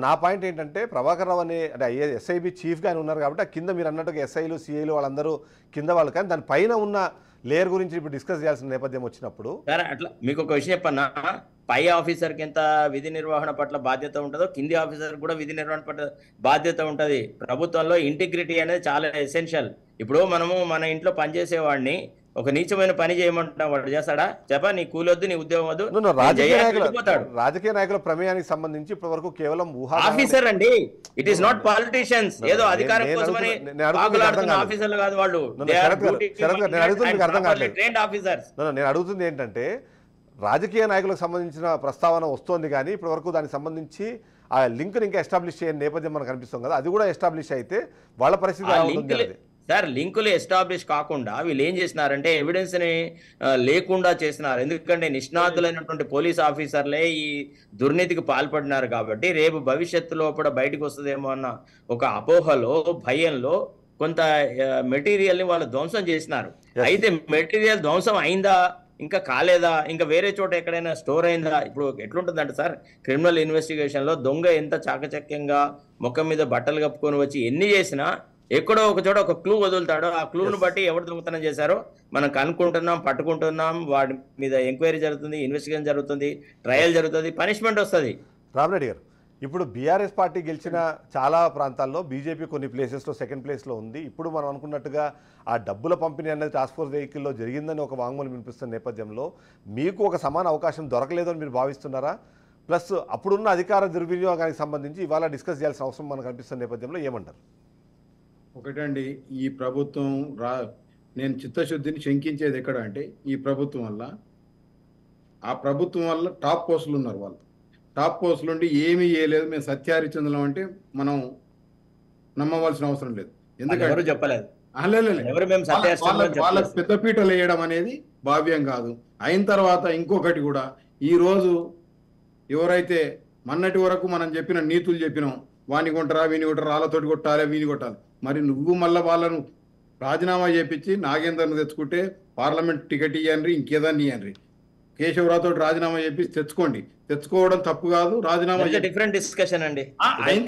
నా పాయింట్ ఏంటంటే ప్రభాకర్ రావు అనే అంటే ఎస్ఐబి చీఫ్ గా ఉన్నారు కాబట్టి కింద మీరు అన్నట్టుగా ఎస్ఐలు, సిఐలు వాళ్ళందరూ కింద వాళ్ళు, కానీ దాని పైన ఉన్న లేయర్ గురించి ఇప్పుడు డిస్కస్ చేయాల్సిన నేపథ్యం వచ్చినప్పుడు అట్లా మీకు ఒక విషయం చెప్పన్నా, పై ఆఫీసర్కి ఎంత విధి నిర్వహణ పట్ల బాధ్యత ఉంటుందో కింది ఆఫీసర్ కూడా విధి నిర్వహణ పట్ల బాధ్యత ఉంటుంది. ప్రభుత్వంలో ఇంటిగ్రిటీ అనేది చాలా ఎసెన్షియల్. ఇప్పుడు మనము మన ఇంట్లో పనిచేసేవాడిని ఒక నీచమైన పని చేయమంటాం, వాడు చేస్తాడా? చెప్పా, నీ కూలొద్దు, నీ ఉద్యోగం వద్దు. రాజకీయ నాయకుల ప్రమేయానికి సంబంధించి ఇప్పటి వరకు కేవలం ఆఫీసర్ అండి. It is not politicians. ఏదో అధికారం కోసమని ఆఫీసర్లు కాదు వాళ్ళు. నేను అడుగుతుంది ఏంటంటే రాజకీయ నాయకులకు సంబంధించిన ప్రస్తావన వస్తోంది కానీ ఇప్పటి వరకు దానికి సంబంధించి ఆ లింక్ ఇంకా ఎస్టాబ్లిష్ చేయని నేపథ్యం మనకు కనిపిస్తుంది కదా. అది కూడా ఎస్టాబ్లిష్ అయితే వాళ్ళ పరిస్థితి సార్, లింకులు ఎస్టాబ్లిష్ కాకుండా వీళ్ళు ఏం చేసినారంటే ఎవిడెన్స్ ని లేకుండా చేసినారు. ఎందుకంటే నిష్ణాతులైనటువంటి పోలీస్ ఆఫీసర్లే ఈ దుర్నీతికి పాల్పడినారు కాబట్టి రేపు భవిష్యత్తులో కూడా బయటకు వస్తుందేమో అన్న ఒక అపోహలో, భయంలో కొంత మెటీరియల్ ని వాళ్ళు ధ్వంసం చేసినారు. అయితే మెటీరియల్ ధ్వంసం అయిందా, ఇంకా కాలేదా, ఇంకా వేరే చోట ఎక్కడైనా స్టోర్ అయిందా? ఇప్పుడు ఎట్లుంటుందంటే సార్, క్రిమినల్ ఇన్వెస్టిగేషన్ లో దొంగ ఎంత చాకచక్యంగా ముఖం మీద బట్టలు కప్పుకొని వచ్చి ఎన్ని చేసినా ఎక్కడో ఒక చోట ఒక క్లూ వదులుతాడో ఆ క్లూను బట్టి ఎవరు దొంగతనం చేశారో మనం కనుక్కుంటున్నాం, పట్టుకుంటున్నాం, వాడి మీద ఎంక్వైరీ జరుగుతుంది, ఇన్వెస్టిగేషన్ జరుగుతుంది, ట్రయల్ జరుగుతుంది, పనిష్మెంట్ వస్తుంది. రామరెడ్డి గారు, ఇప్పుడు బీఆర్ఎస్ పార్టీ గెలిచిన చాలా ప్రాంతాల్లో బీజేపీ కొన్ని ప్లేసెస్లో సెకండ్ ప్లేస్లో ఉంది. ఇప్పుడు మనం అనుకున్నట్టుగా ఆ డబ్బుల పంపిణీ అనేది టాస్క్ ఫోర్స్ వెహికల్లో జరిగిందని ఒక వాంగ్మూలం వినిపిస్తున్న నేపథ్యంలో మీకు ఒక సమాన అవకాశం దొరకలేదు అని మీరు భావిస్తున్నారా? ప్లస్ అప్పుడున్న అధికార దుర్వినియోగానికి సంబంధించి ఇవాళ డిస్కస్ చేయాల్సిన అవసరం మనకు కనిపిస్తున్న నేపథ్యంలో ఏమంటారు? ఒకటండి, ఈ ప్రభుత్వం నేను చిత్తశుద్ధిని శంకించేది ఎక్కడ అంటే ఈ ప్రభుత్వం వల్ల, ఆ ప్రభుత్వం వల్ల టాప్ పోస్టులు ఉన్నారు. వాళ్ళు టాప్ పోస్టులు ఉండి ఏమీ చేయలేదు, మేము సత్యహరిచంద్రులం అంటే మనం నమ్మవలసిన అవసరం లేదు. ఎందుకంటే చెప్పలేదు, వాళ్ళకి పెద్దపీటలు వేయడం అనేది భావ్యం కాదు. అయిన తర్వాత ఇంకొకటి కూడా, ఈరోజు ఎవరైతే మొన్నటి వరకు మనం చెప్పిన నీతులు చెప్పినాం, వాని కొంటారా, వీని కొట్టరా, వాళ్ళతోటి కొట్టాలి, వీని కొట్టాలి, మరి నువ్వు మళ్ళీ వాళ్ళను రాజీనామా చేపించి నాగేందర్ను తెచ్చుకుంటే పార్లమెంట్ టికెట్ ఇవ్వండి, ఇంకేదాన్ని ఇవ్వండి. కేశవరావుతో రాజీనామా చేసి తెచ్చుకోవడం తప్పు కాదు. రాజీనామా డిఫరెంట్ డిస్కషన్ అండి. అయిన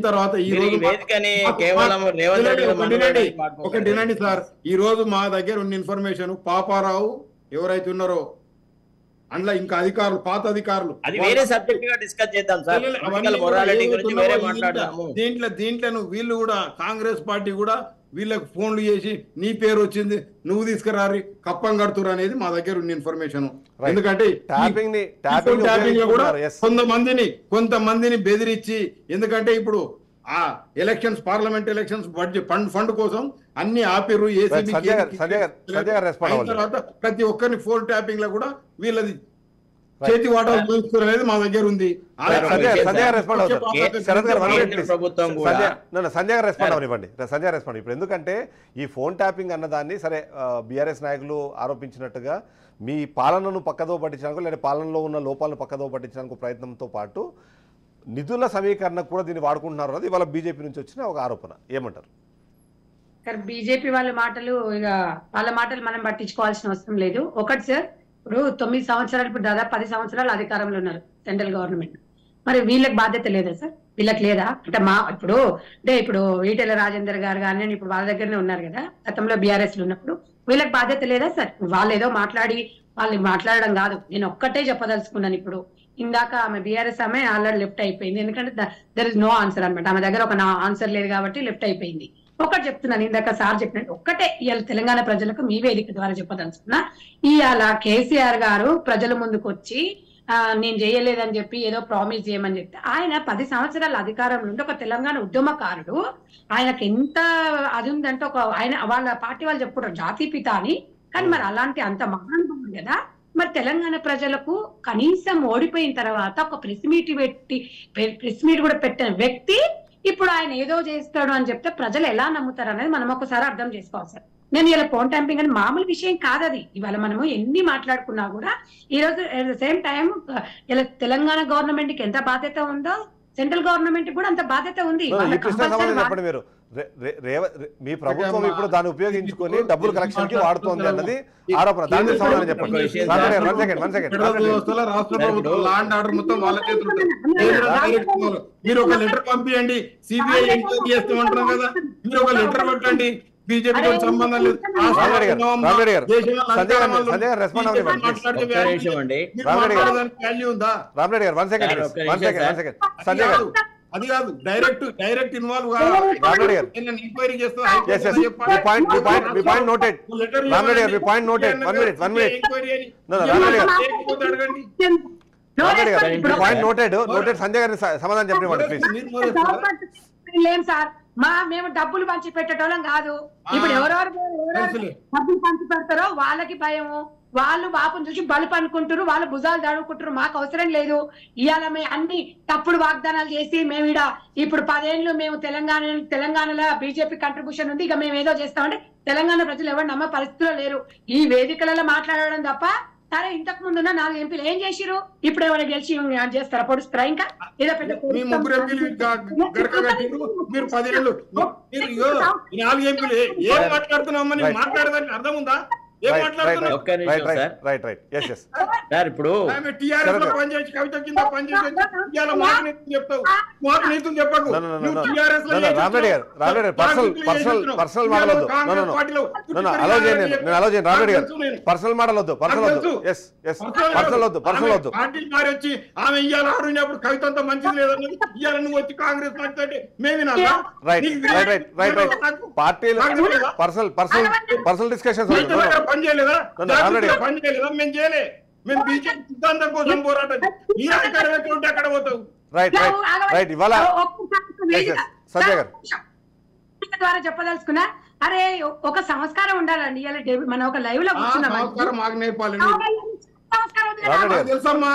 తర్వాత ఈ రోజు ఒకటేనండి సార్, ఈ రోజు మా దగ్గర ఉన్న ఇన్ఫర్మేషన్ పాపారావు ఎవరైతే ఉన్నారో అందులో ఇంకా అధికారులు, పాత అధికారులు, దీంట్లో వీళ్ళు కూడా కాంగ్రెస్ పార్టీ కూడా వీళ్ళకి ఫోన్లు చేసి నీ పేరు వచ్చింది, నువ్వు తీసుకురారి, కప్పం కడుతురు అనేది మా దగ్గర ఉన్న ఇన్ఫర్మేషన్. ఎందుకంటే కూడా కొంతమందిని బెదిరించి, ఎందుకంటే ఇప్పుడు ఆ elections, parliament elections budget fund కోసం అన్ని ఆపిర్రు. ఏసీబీ తర్వాత ప్రతి ఒక్కరిని ఫోన్ ట్యాపింగ్ లో కూడా వీళ్ళది చేతి వాటాలు చూసుకోలేదు మా దగ్గర ఉంది. సంజయ్ గారు రెస్పాండ్ అవుతారు. శరత్ గారు 1 minute ప్రభుత్వం సంజయ్ గారు రెస్పాండ్ అవనివ్వండి. సంజయ్ గారు రెస్పాండ్. ఇప్పుడు ఎందుకంటే ఈ ఫోన్ ట్యాపింగ్ అన్నదాన్ని సరే బీఆర్ఎస్ నాయకులు ఆరోపించినట్టుగా మీ పాలనను పక్కదో పట్టించడానికి లేదా పాలనలో ఉన్న లోపాలను పక్కదో పట్టించడానికి ప్రయత్నంతో పాటు నిధుల సమీకరణకు కూడా దీన్ని వాడుకుంటున్నారు అన్నది ఇవాళ బీజేపీ నుంచి వచ్చిన ఒక ఆరోపణ. ఏమంటారు? సార్ బీజేపీ వాళ్ళ మాటలు ఇక వాళ్ళ మాటలు మనం పట్టించుకోవాల్సిన అవసరం లేదు. ఒకటి సార్, ఇప్పుడు 9 సంవత్సరాలు, ఇప్పుడు దాదాపు 10 సంవత్సరాలు అధికారంలో ఉన్నారు సెంట్రల్ గవర్నమెంట్. మరి వీళ్ళకి బాధ్యత లేదా సార్? వీళ్ళకి లేదా అంటే ఇప్పుడు ఈటెల రాజేందర్ గారు కానీ ఇప్పుడు వాళ్ళ దగ్గరనే ఉన్నారు కదా, గతంలో బీఆర్ఎస్ లో ఉన్నప్పుడు. వీళ్ళకి బాధ్యత లేదా సార్? వాళ్ళు ఏదో వాళ్ళు మాట్లాడడం కాదు, నేను ఒక్కటే చెప్పదలుచుకున్నాను. ఇప్పుడు ఇందాక ఆమె బీఆర్ఎస్ ఆమె ఆల్రెడీ లెఫ్ట్ అయిపోయింది, ఎందుకంటే దర్ ఇస్ నో ఆన్సర్ అనమాట. ఆమె దగ్గర ఒక ఆన్సర్ లేదు కాబట్టి లెఫ్ట్ అయిపోయింది. ఒకటి చెప్తున్నాను, ఇందాక సార్ చెప్పినట్టు ఒక్కటే ఇవాళ తెలంగాణ ప్రజలకు మీ వేదిక ద్వారా చెప్పదలుచుకున్నా, ఇవాళ కేసీఆర్ గారు ప్రజల ముందుకు వచ్చి నేను చేయలేదని చెప్పి ఏదో ప్రామిస్ చేయమని చెప్తే, ఆయన 10 సంవత్సరాల అధికారంలో ఉంటే ఒక తెలంగాణ ఉద్యమకారుడు, ఆయనకు ఎంత అది ఉందంటే ఆయన వాళ్ళ పార్టీ వాళ్ళు చెప్పుకుంటారు జాతిపిత అని. కానీ మరి అలాంటి అంత మహానుభావుడు కదా, మరి తెలంగాణ ప్రజలకు కనీసం ఓడిపోయిన తర్వాత ఒక ప్రెస్ మీట్ కూడా పెట్టిన వ్యక్తి ఇప్పుడు ఆయన ఏదో చేస్తాడు అని చెప్తే ప్రజలు ఎలా నమ్ముతారు అనేది మనం ఒకసారి అర్థం చేసుకోవాలి సార్. నేను ఇలా ఫోన్ ట్యాంపింగ్ అని మామూలు విషయం కాదు అది. ఇవాళ మనము ఎన్ని మాట్లాడుకున్నా కూడా ఈ రోజు అట్ ద సేమ్ టైం ఇలా తెలంగాణ గవర్నమెంట్ కి ఎంత బాధ్యత ఉందో సెంట్రల్ గవర్నమెంట్ కూడా అంత బాధ్యత ఉంది. మీ ప్రభుత్వం ఇప్పుడు దాన్ని ఉపయోగించుకొని డబ్బులు కలెక్షన్ కి వాడుతోంది అన్నది ఆరోపణ. దానికి సమాధానం చెప్పండి. రాష్ట్ర ప్రభుత్వం లా అండ్ ఆర్డర్ మొత్తం వాళ్ళ చేతులు ఉంటుంది. మీరు ఒక లెటర్ పంపించండి, సిబిఐ ఎంక్వైరీ చేస్తామంటున్నాం కదా, మీరు ఒక లెటర్ పెట్టండి. బీజేపీ సంబంధం లేదు. అది కాదు, డైరెక్ట్ ఇన్వాల్వ్ ఎంక్వైరీ సంజయ్ గారిని సమాధానం చెప్పండి ప్లీజ్. లేం సార్, మేము డబ్బులు పంచి పెట్టేటోళ్ళం కాదు. ఇప్పుడు ఎవరెవరు డబ్బులు పంచి పెడతారో వాళ్ళకి భయము, వాళ్ళు బాపుని చూసి బలుపు అనుకుంటారు, వాళ్ళు భుజాలు దడుకుంటారు. మాకు అవసరం లేదు. ఇవాళ మేము అన్ని తప్పుడు వాగ్దానాలు చేసి మేము ఇప్పుడు 10 ఏళ్ళు మేము తెలంగాణలో బీజేపీ కంట్రిబ్యూషన్ ఉంది, ఇక మేము ఏదో చేస్తామంటే తెలంగాణ ప్రజలు ఎవరు నమ్మ పరిస్థితిలో లేరు. ఈ వేదికలలో మాట్లాడడం తప్ప సరే ఇంతకు ముందు 4 ఎంపీలు ఏం చేసిరు, ఇప్పుడు ఎవరైనా గెలిచి చేస్తారా, పొడుస్తారా? ఇంకా ఏదో పెద్ద మీరు 10 ఏళ్ళు 4 ఎంపీలు ఏం మాట్లాడుతున్నామని మాట్లాడదానికి అర్థం ఉందా? ఇప్పుడు పనిచేసి కవిత కింద పనిచేసి చెప్తావు, మాకు నీతులు చెప్పకు. పర్సనల్ మాటలొద్దు. పార్టీలు మారి వచ్చి ఆమె ఇవాళ ఆడినప్పుడు కవిత అంతా మంచిది లేదన్నది ఇవాళ నువ్వు వచ్చి కాంగ్రెస్ మాట్లాడే మేము పర్సనల్ డిస్కషన్స్ పని చేయలేదా? పని చేయలేదా? మేము చేయలే. మేము బీజేపీ సిద్ధాంతం కోసం పోరాటం. ఈ అధికారం ఎక్కడ ఉంటే అక్కడ పోతావు. ఇవాళ సంజయ్ గారు ద్వారా చెప్పదలుచుకున్నా, అరే ఒక సంస్కారం ఉండాలండి. మనం ఒక లైవ్ లో సంస్కారం మాకు నేర్పాలండి. తెలుసమ్మా,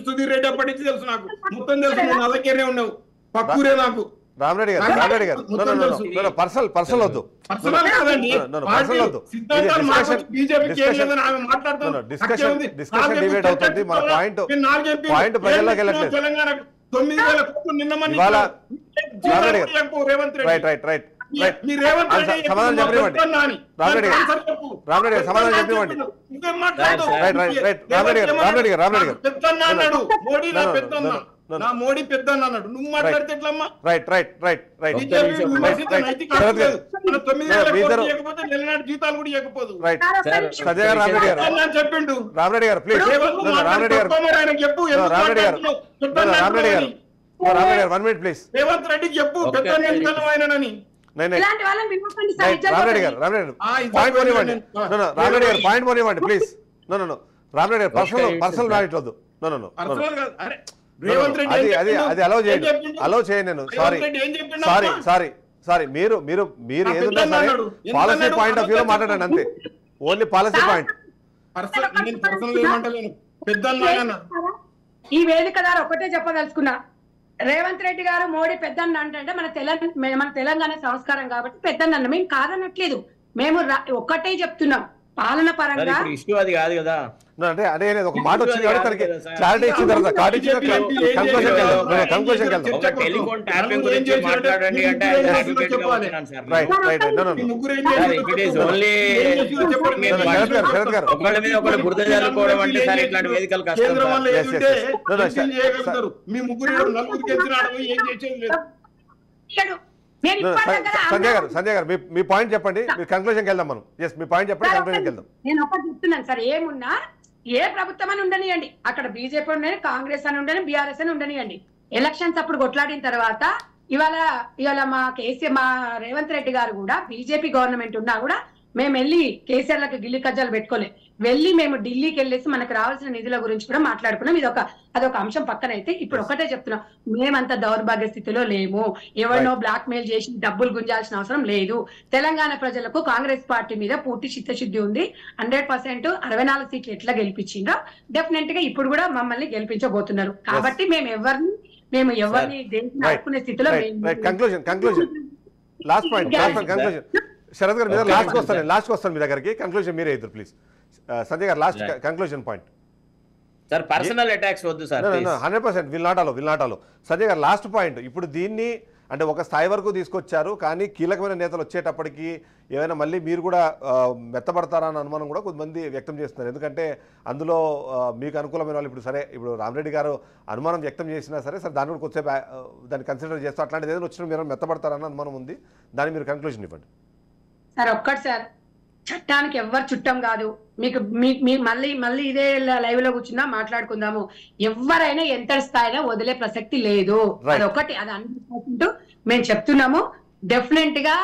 సుధీర్ రెడ్డి అప్పటి నుంచి తెలుసు, నాకు మొత్తం తెలుసు. నువ్వు నా దగ్గరనే ఉన్నావు, పక్కూరే నాకు. రామరెడ్డి గారు పర్సనల్ వద్దు. డిస్కషన్ డిబేట్ అవుతుంది. మన పాయింట్ ప్రజల్లోకి వెళ్ళట్లేదు. తెలంగాణకు 9,000 కోట్లు నిన్న సమాధానం చెప్పనివ్వండి. రామరెడ్డి గారు సమాధానం చెప్పనివ్వండి. మోడీ పెద్ద అన్నాడు, నువ్వు మాట్లాడితే ఎట్లమ్మా? జీతాలు కూడా ఇవ్వకపోదు చెప్పిండు రామరెడ్డి గారు. ప్లీజ్ ఆయనకు చెప్పు. రామరెడ్డి గారు 1 minute ప్లీజ్. రేవంత్ రెడ్డికి చెప్పు పెద్ద ఆయనని. రామరెడ్డి గారు పాయింట్ పోనివ్వండి ప్లీజ్. రామరెడ్డి గారు పర్సనల్ మ్యారేజ్ వద్దు. అది అలౌ చేయండి. నేను సారీ మీరు ఏదన్నా సరే పాలసీ పాయింట్ ఆఫ్ వ్యూలో మాట్లాడండి అంతే. Only policy point. ఈ వేదిక ద్వారా ఒకటే చెప్పదలుచుకున్నా, రేవంత్ రెడ్డి గారు మోడీ పెద్దన్న అంటే మన తెలంగాణ సంస్కారం కాబట్టి పెద్దన్న మేము కాదనట్లేదు, మేము ఒక్కటే చెప్తున్నాం పాలన పరంగా ఇష్యూ అది కాదు కదా. అంటే అదే ఒక మాట వచ్చింది కాబట్టి తనకి క్లారిటీ ఇచ్చిన తర్వాత కంక్లూజన్ ఒక టెలిఫోన్ ట్యాపింగ్ గురించి మాట్లాడండి అంటే ఆయన అడ్వకేట్ గా వచ్చినాను సార్. ఇట్ ఈస్ ఓన్లీ ఒకళ్ళ మీద ఒకళ్ళు బురద చల్లుకోవడం అంటే సార్ ఇట్లాంటి వేదికలు కష్టం. సంజయ్ గారు మీ పాయింట్ చెప్పండి, మీరు కంక్లూజన్కి వెళ్దాం మనం. మీ పాయింట్ చెప్పండి, కంక్లూజన్కి వెళ్దాం. నేను ఒకటి చెప్తున్నాను సార్, ఏమున్నా ఏ ప్రభుత్వం అని ఉండనియండి, అక్కడ బీజేపీ ఉండని, కాంగ్రెస్ అని ఉండని, బీఆర్ఎస్ అని ఉండనియండి, ఎలక్షన్స్ అప్పుడు కొట్లాడిన తర్వాత ఇవాళ మా రేవంత్ రెడ్డి గారు కూడా బీజేపీ గవర్నమెంట్ ఉన్నా కూడా మేము వెళ్ళి కేసీఆర్ లకు గిల్లి కజ్జాలు పెట్టుకోలే, వెళ్ళి మేము ఢిల్లీకి వెళ్ళేసి మనకు రావాల్సిన నిధుల గురించి కూడా మాట్లాడుకున్నాం. అదొక అంశం పక్కన అయితే ఇప్పుడు ఒకటే చెప్తున్నాం, మేమంత దౌర్భాగ్య స్థితిలో లేము, ఎవరినో బ్లాక్ మెయిల్ చేసి డబ్బులు గుంజాల్సిన అవసరం లేదు. తెలంగాణ ప్రజలకు కాంగ్రెస్ పార్టీ మీద పూర్తి చిత్తశుద్ధి ఉంది. 100% 64 సీట్లు ఎట్లా గెలిపించిందో డెఫినెట్ గా ఇప్పుడు కూడా మమ్మల్ని గెలిపించబోతున్నారు. కాబట్టి మేము ఎవరిని ఆడుకునే స్థితిలో లాస్ట్ పాయింట్ శరత్ గారు, లాస్ట్ వస్తాను మీ దగ్గరికి. కంక్లూజన్ మీరే ఇద్దరు ప్లీజ్. సంజయ్ గారు last conclusion point. Sir personal attacks వద్దు sir. 100% will not allow. Sanjay గారు లాస్ట్ పాయింట్. ఇప్పుడు దీన్ని అంటే ఒక స్థాయి వరకు తీసుకొచ్చారు, కానీ కీలకమైన నేతలు వచ్చేటప్పటికి ఏమైనా మళ్ళీ మీరు కూడా మెత్తబడతారా అన్న అనుమానం కూడా కొంతమంది వ్యక్తం చేస్తున్నారు. ఎందుకంటే అందులో మీకు అనుకూలమైన వాళ్ళు ఇప్పుడు రామరెడ్డి గారు అనుమానం వ్యక్తం చేసినా సరే దాన్ని కూడా కొద్దిసేపు దాన్ని కన్సిడర్ చేస్తూ అట్లాంటిది ఏదైనా వచ్చినా మీరు మెత్తబడతారన్న అనుమానం ఉంది. దాన్ని మీరు కంక్లూజన్ ఇవ్వండి సార్. ఒక్కటి సార్, చట్టానికి ఎవ్వరు చుట్టం కాదు. మీకు మళ్ళీ ఇదే లైవ్ లో కూర్చున్నా మాట్లాడుకుందాము. ఎవరైనా ఎంత స్థాయిలో వదిలే ప్రసక్తి లేదు. అదొకటి, అది 100% మేము చెప్తున్నాము. డెఫినెట్ గా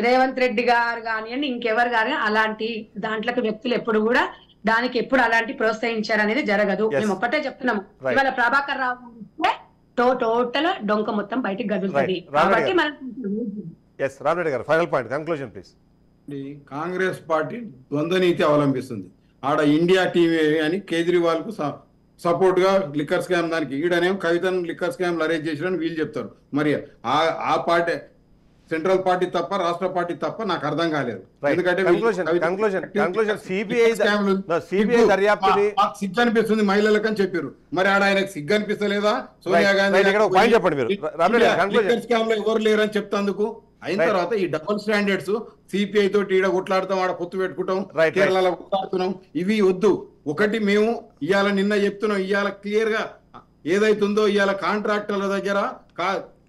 రేవంత్ రెడ్డి గారు కానివ్వండి, ఇంకెవరు కానీ అలాంటి దాంట్లోకి వ్యక్తులు ఎప్పుడు కూడా దానికి ఎప్పుడు అలాంటి ప్రోత్సహించారు అనేది జరగదు. మేము ఒక్కటే చెప్తున్నాము, ఇవాళ ప్రభాకర్ రావు టోటల్ డొంక మొత్తం బయటికి గదులుతుంది. కాబట్టి మనం కాంగ్రెస్ పార్టీ ద్వంద్వ నీతి అవలంబిస్తుంది. ఆడ ఇండియా టీవీ అని కేజ్రీవాల్ కు సపోర్ట్ గా లిక్కర్ స్కామ్ దానికి, ఈడనేమో కవితను లిక్కర్ స్కామ్ అరేంజ్ చేసిరని వీళ్ళు చెప్తారు. మరి ఆ పార్టీ సెంట్రల్ పార్టీ తప్ప రాష్ట్ర పార్టీ తప్ప నాకు అర్థం కాలేదు. ఎందుకంటే సిగ్గు అనిపిస్తుంది మహిళలకని చెప్పారు. మరి ఆడ ఆయనకు సిగ్గు అనిపిస్తలేదా? సోనియా గాంధీ స్కామ్ లో ఎవరు లేరని చెప్తాందుకు అయిన తర్వాత ఈ డబుల్ స్టాండర్డ్స్ సిపిఐ తోటి ఈడ కొట్లాడతాం, ఆడ పొత్తు పెట్టుకుంటాం, కేరళలో కొట్లాడుతున్నాం, ఇవి వద్దు. ఒకటి మేము నిన్న చెప్తున్నాం, ఇవాళ క్లియర్ గా ఏదైతుందో ఇవాళ కాంట్రాక్టర్ల దగ్గర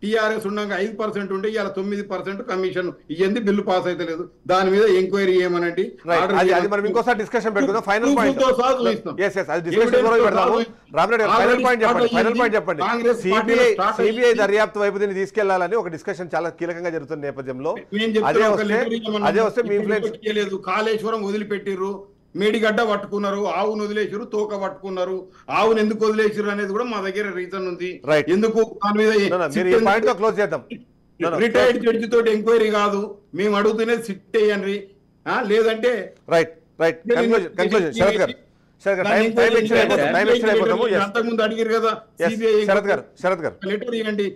టీఆర్ఎస్ ఉండగా 5% ఉంటే ఇవాళ 9% కమిషన్ ఇవ్వండి, బిల్లు పాస్ అయితే లేదు. దాని మీద ఎంక్వైరీ చేయమనండి. ఇంకోసారి డిస్కషన్ పెట్టుకుందాం. ఫైనల్ పాయింట్ చెప్పండి. సిబిఐ దర్యాప్తు వైపు దీన్ని తీసుకెళ్లాలని ఒక డిస్కషన్ చాలా కీలకంగా జరుగుతున్న నేపథ్యంలో అదే వస్తే మీ ఇన్ఫ్లుయెన్స్ కాళేశ్వరం వదిలిపెట్టిర్రు, మేడిగడ్డ పట్టుకున్నారు, ఆవును వదిలేసారు, తోక పట్టుకున్నారు. ఆవును ఎందుకు వదిలేసారు అనేది కూడా మా దగ్గర రీజన్ ఉంది. ఎందుకు రిటైర్డ్ జడ్జి తోటి ఎంక్వైరీ కాదు, మేము అడుగుతున్నది సిట్ అయ్యండి, లేదంటే అంతకుముందు అడిగారు కదా లెటర్ ఇవ్వండి.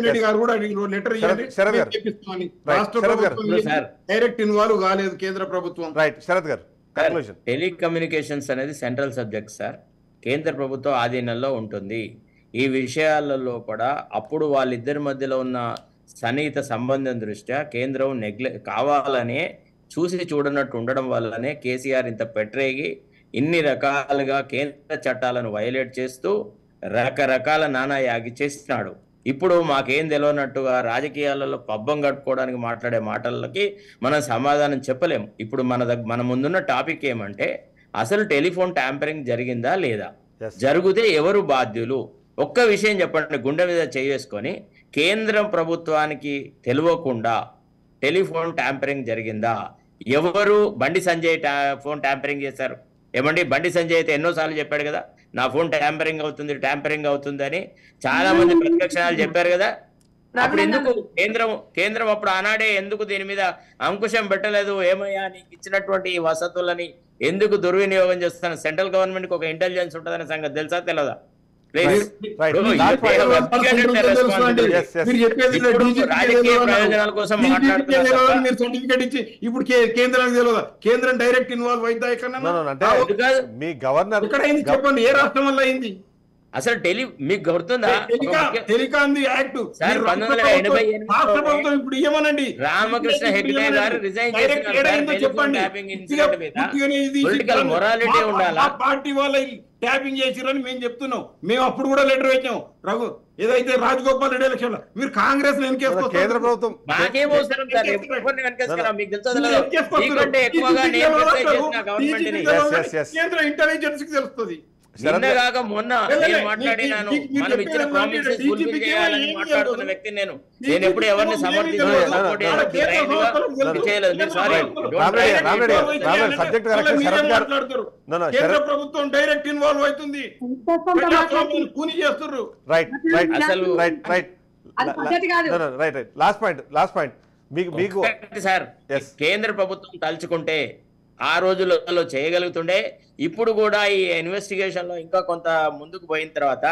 రెడ్డి గారు కూడా అడిగారు లెటర్ ఇవ్వండి రాష్ట్ర ప్రభుత్వం డైరెక్ట్ ఇన్వాల్వ్ కాలేదు కేంద్ర ప్రభుత్వం. టెలికమ్యూనికేషన్స్ అనేది సెంట్రల్ సబ్జెక్ట్ సార్, కేంద్ర ప్రభుత్వం ఆధీనంలో ఉంటుంది. ఈ విషయాలలో కూడా అప్పుడు వాళ్ళిద్దరి మధ్యలో ఉన్న సన్నిహిత సంబంధం దృష్ట్యా కేంద్రం కావాలనే చూసి చూడనట్టు ఉండడం వల్లనే కేసీఆర్ ఇంత పెట్టరేగి ఇన్ని రకాలుగా కేంద్ర చట్టాలను వైలేట్ చేస్తూ రకరకాల నానా యాగి చేస్తున్నాడు. ఇప్పుడు మాకేం తెలియనట్టుగా రాజకీయాలలో పబ్బం కట్టుకోవడానికి మాట్లాడే మాటలకి మనం సమాధానం చెప్పలేము. ఇప్పుడు మన ముందున్న టాపిక్ ఏమంటే అసలు టెలిఫోన్ ట్యాంపరింగ్ జరిగిందా లేదా, జరిగితే ఎవరు బాధ్యులు? ఒక్క విషయం చెప్పండి, గుండె మీద చేసుకొని కేంద్ర ప్రభుత్వానికి తెలియకుండా టెలిఫోన్ ట్యాంపరింగ్ జరిగిందా? ఎవరు? బండి సంజయ్ ఫోన్ ట్యాంపరింగ్ చేశారు. ఏమండి, బండి సంజయ్ అయితే ఎన్నోసార్లు చెప్పాడు కదా, నా ఫోన్ ట్యాంపరింగ్ అవుతుంది అని. చాలా మంది ప్రతిపక్షాలు చెప్పారు కదా. అప్పుడు ఎందుకు కేంద్రం అప్పుడు ఆనాడే ఎందుకు దీని మీద అంకుశం పెట్టలేదు? ఏమయ్యా నీకు ఇచ్చినటువంటి ఈ వసతులని ఎందుకు దుర్వినియోగం చేస్తాను? సెంట్రల్ గవర్నమెంట్ కి ఒక ఇంటెలిజెన్స్ ఉంటుందనే సంగతి తెలుసా తెలియదా? రాజకీయ ప్రయోజనాల కోసం మీరు సర్టిఫికేట్ ఇచ్చి ఇప్పుడు కేంద్రానికి తెలియదా? కేంద్రం డైరెక్ట్ ఇన్వాల్వ్ అవుతా అంటే మీ గవర్నర్ చెప్పండి, ఏ రాష్ట్రం వల్ల అయింది? అసలు మీకు గుర్తుందా? టెలికాం యాక్ట్ రాష్ట్ర ప్రభుత్వం ఇప్పుడు ఇవ్వమనండి. రామకృష్ణ హెగ్డే గారు రిజైన్ చెప్పండి. పొలిటికల్ మొరాలిటీ ఉండాలా? పార్టీ వాళ్ళ ట్యాపింగ్ చేసిరని మేము చెప్తున్నాం. మేము అప్పుడు కూడా లెటర్ పెట్టాం. రఘు ఏదైతే రాజగోపాల్ రెడ్డి ఎలక్షన్ లో మీరు కాంగ్రెస్ కేంద్ర ప్రభుత్వం మాకేం అవసరం సార్? మీకు తెలుసా ఎక్కువగా కేంద్ర ఇంటెలిజెన్స్ కి తెలుస్తుంది. నిన్నగాక మొన్న నేను మాట్లాడినాను, మనం ఇచ్చిన ప్రామిసెస్ ఫుల్ఫిల్ చేయాలని మాట్లాడుతున్న వ్యక్తి నేను ఎప్పుడు ఎవరిని సమర్థించలేదు. కేంద్ర ప్రభుత్వం డైరెక్ట్ ఇన్వాల్వ్ అవుతుంది. మీకు సార్ కేంద్ర ప్రభుత్వం తలుచుకుంటే ఆ రోజులలో చేయగలుగుతుండే. ఇప్పుడు కూడా ఈ ఇన్వెస్టిగేషన్ లో ఇంకా కొంత ముందుకు పోయిన తర్వాత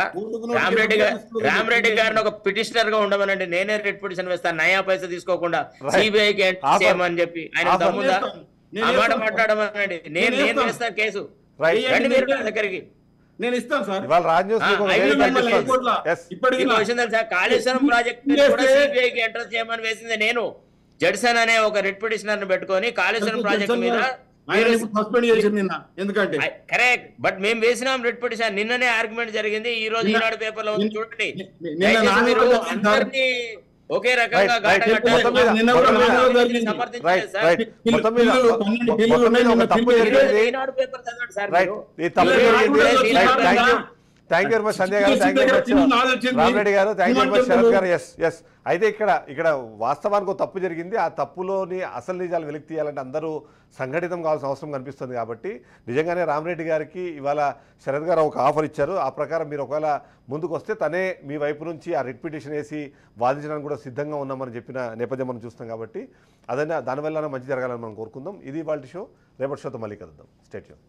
రామరెడ్డి గారిని ఒక పిటిషనర్ గా ఉండమనండి, నేనే రిట్ పిటిషన్ వేస్తాను, నయా పైసా తీసుకోకుండా, సిబిఐకి చేయమని చెప్పి. ఆయన దమ్ముందా? ఆ మాట మాట్లాడమనండి, నేను వేస్తాను కేసు. రండి మీరు నా దగ్గరికి, నేను ఇస్తాను సార్. కాళేశ్వరం ప్రాజెక్ట్ కూడా సిబిఐకి ఎంటర్ చేయమని వేసింది నేను. జడ్సన్ అనే ఒక రిట్ పిటిషనర్ ని పెట్టుకొని కాళేశ్వరం ప్రాజెక్ట్ మీద ఎందుకంటే కరెక్ట్. బట్ మేము వేసినాం రిట్ పిటిషన్. నిన్ననే ఆర్గ్యుమెంట్ జరిగింది. ఈ రోజు ఈనాడు పేపర్ లో ఉంది, చూడండి. అందరినీ ఒకే రకంగా ఈనాడు పేపర్ చదవండి sir. Thank you very much Sanjay గారు, thank you very much Rama Reddy గారు, thank you very much Sarath గారు. ఎస్ అయితే ఇక్కడ వాస్తవానికి ఒక తప్పు జరిగింది. ఆ తప్పులోని అసలు నిజాలు వెలికి తీయాలంటే అందరూ సంఘటితం కావాల్సిన అవసరం కనిపిస్తుంది. కాబట్టి నిజంగానే రామరెడ్డి గారికి ఇవాళ శరత్ గారు ఒక ఆఫర్ ఇచ్చారు. ఆ ప్రకారం మీరు ఒకవేళ ముందుకు వస్తే తనే మీ వైపు నుంచి ఆ రిట్ పిటిషన్ వేసి వాదించడానికి కూడా సిద్ధంగా ఉన్నామని చెప్పిన నేపథ్యం మనం చూస్తాం. కాబట్టి అదైనా దానివల్ల మంచి జరగాలని మనం కోరుకుందాం. ఇది ఇవాల్టి షో. రేపటి షోతో మళ్ళీ కలుద్దాం. Stay tune.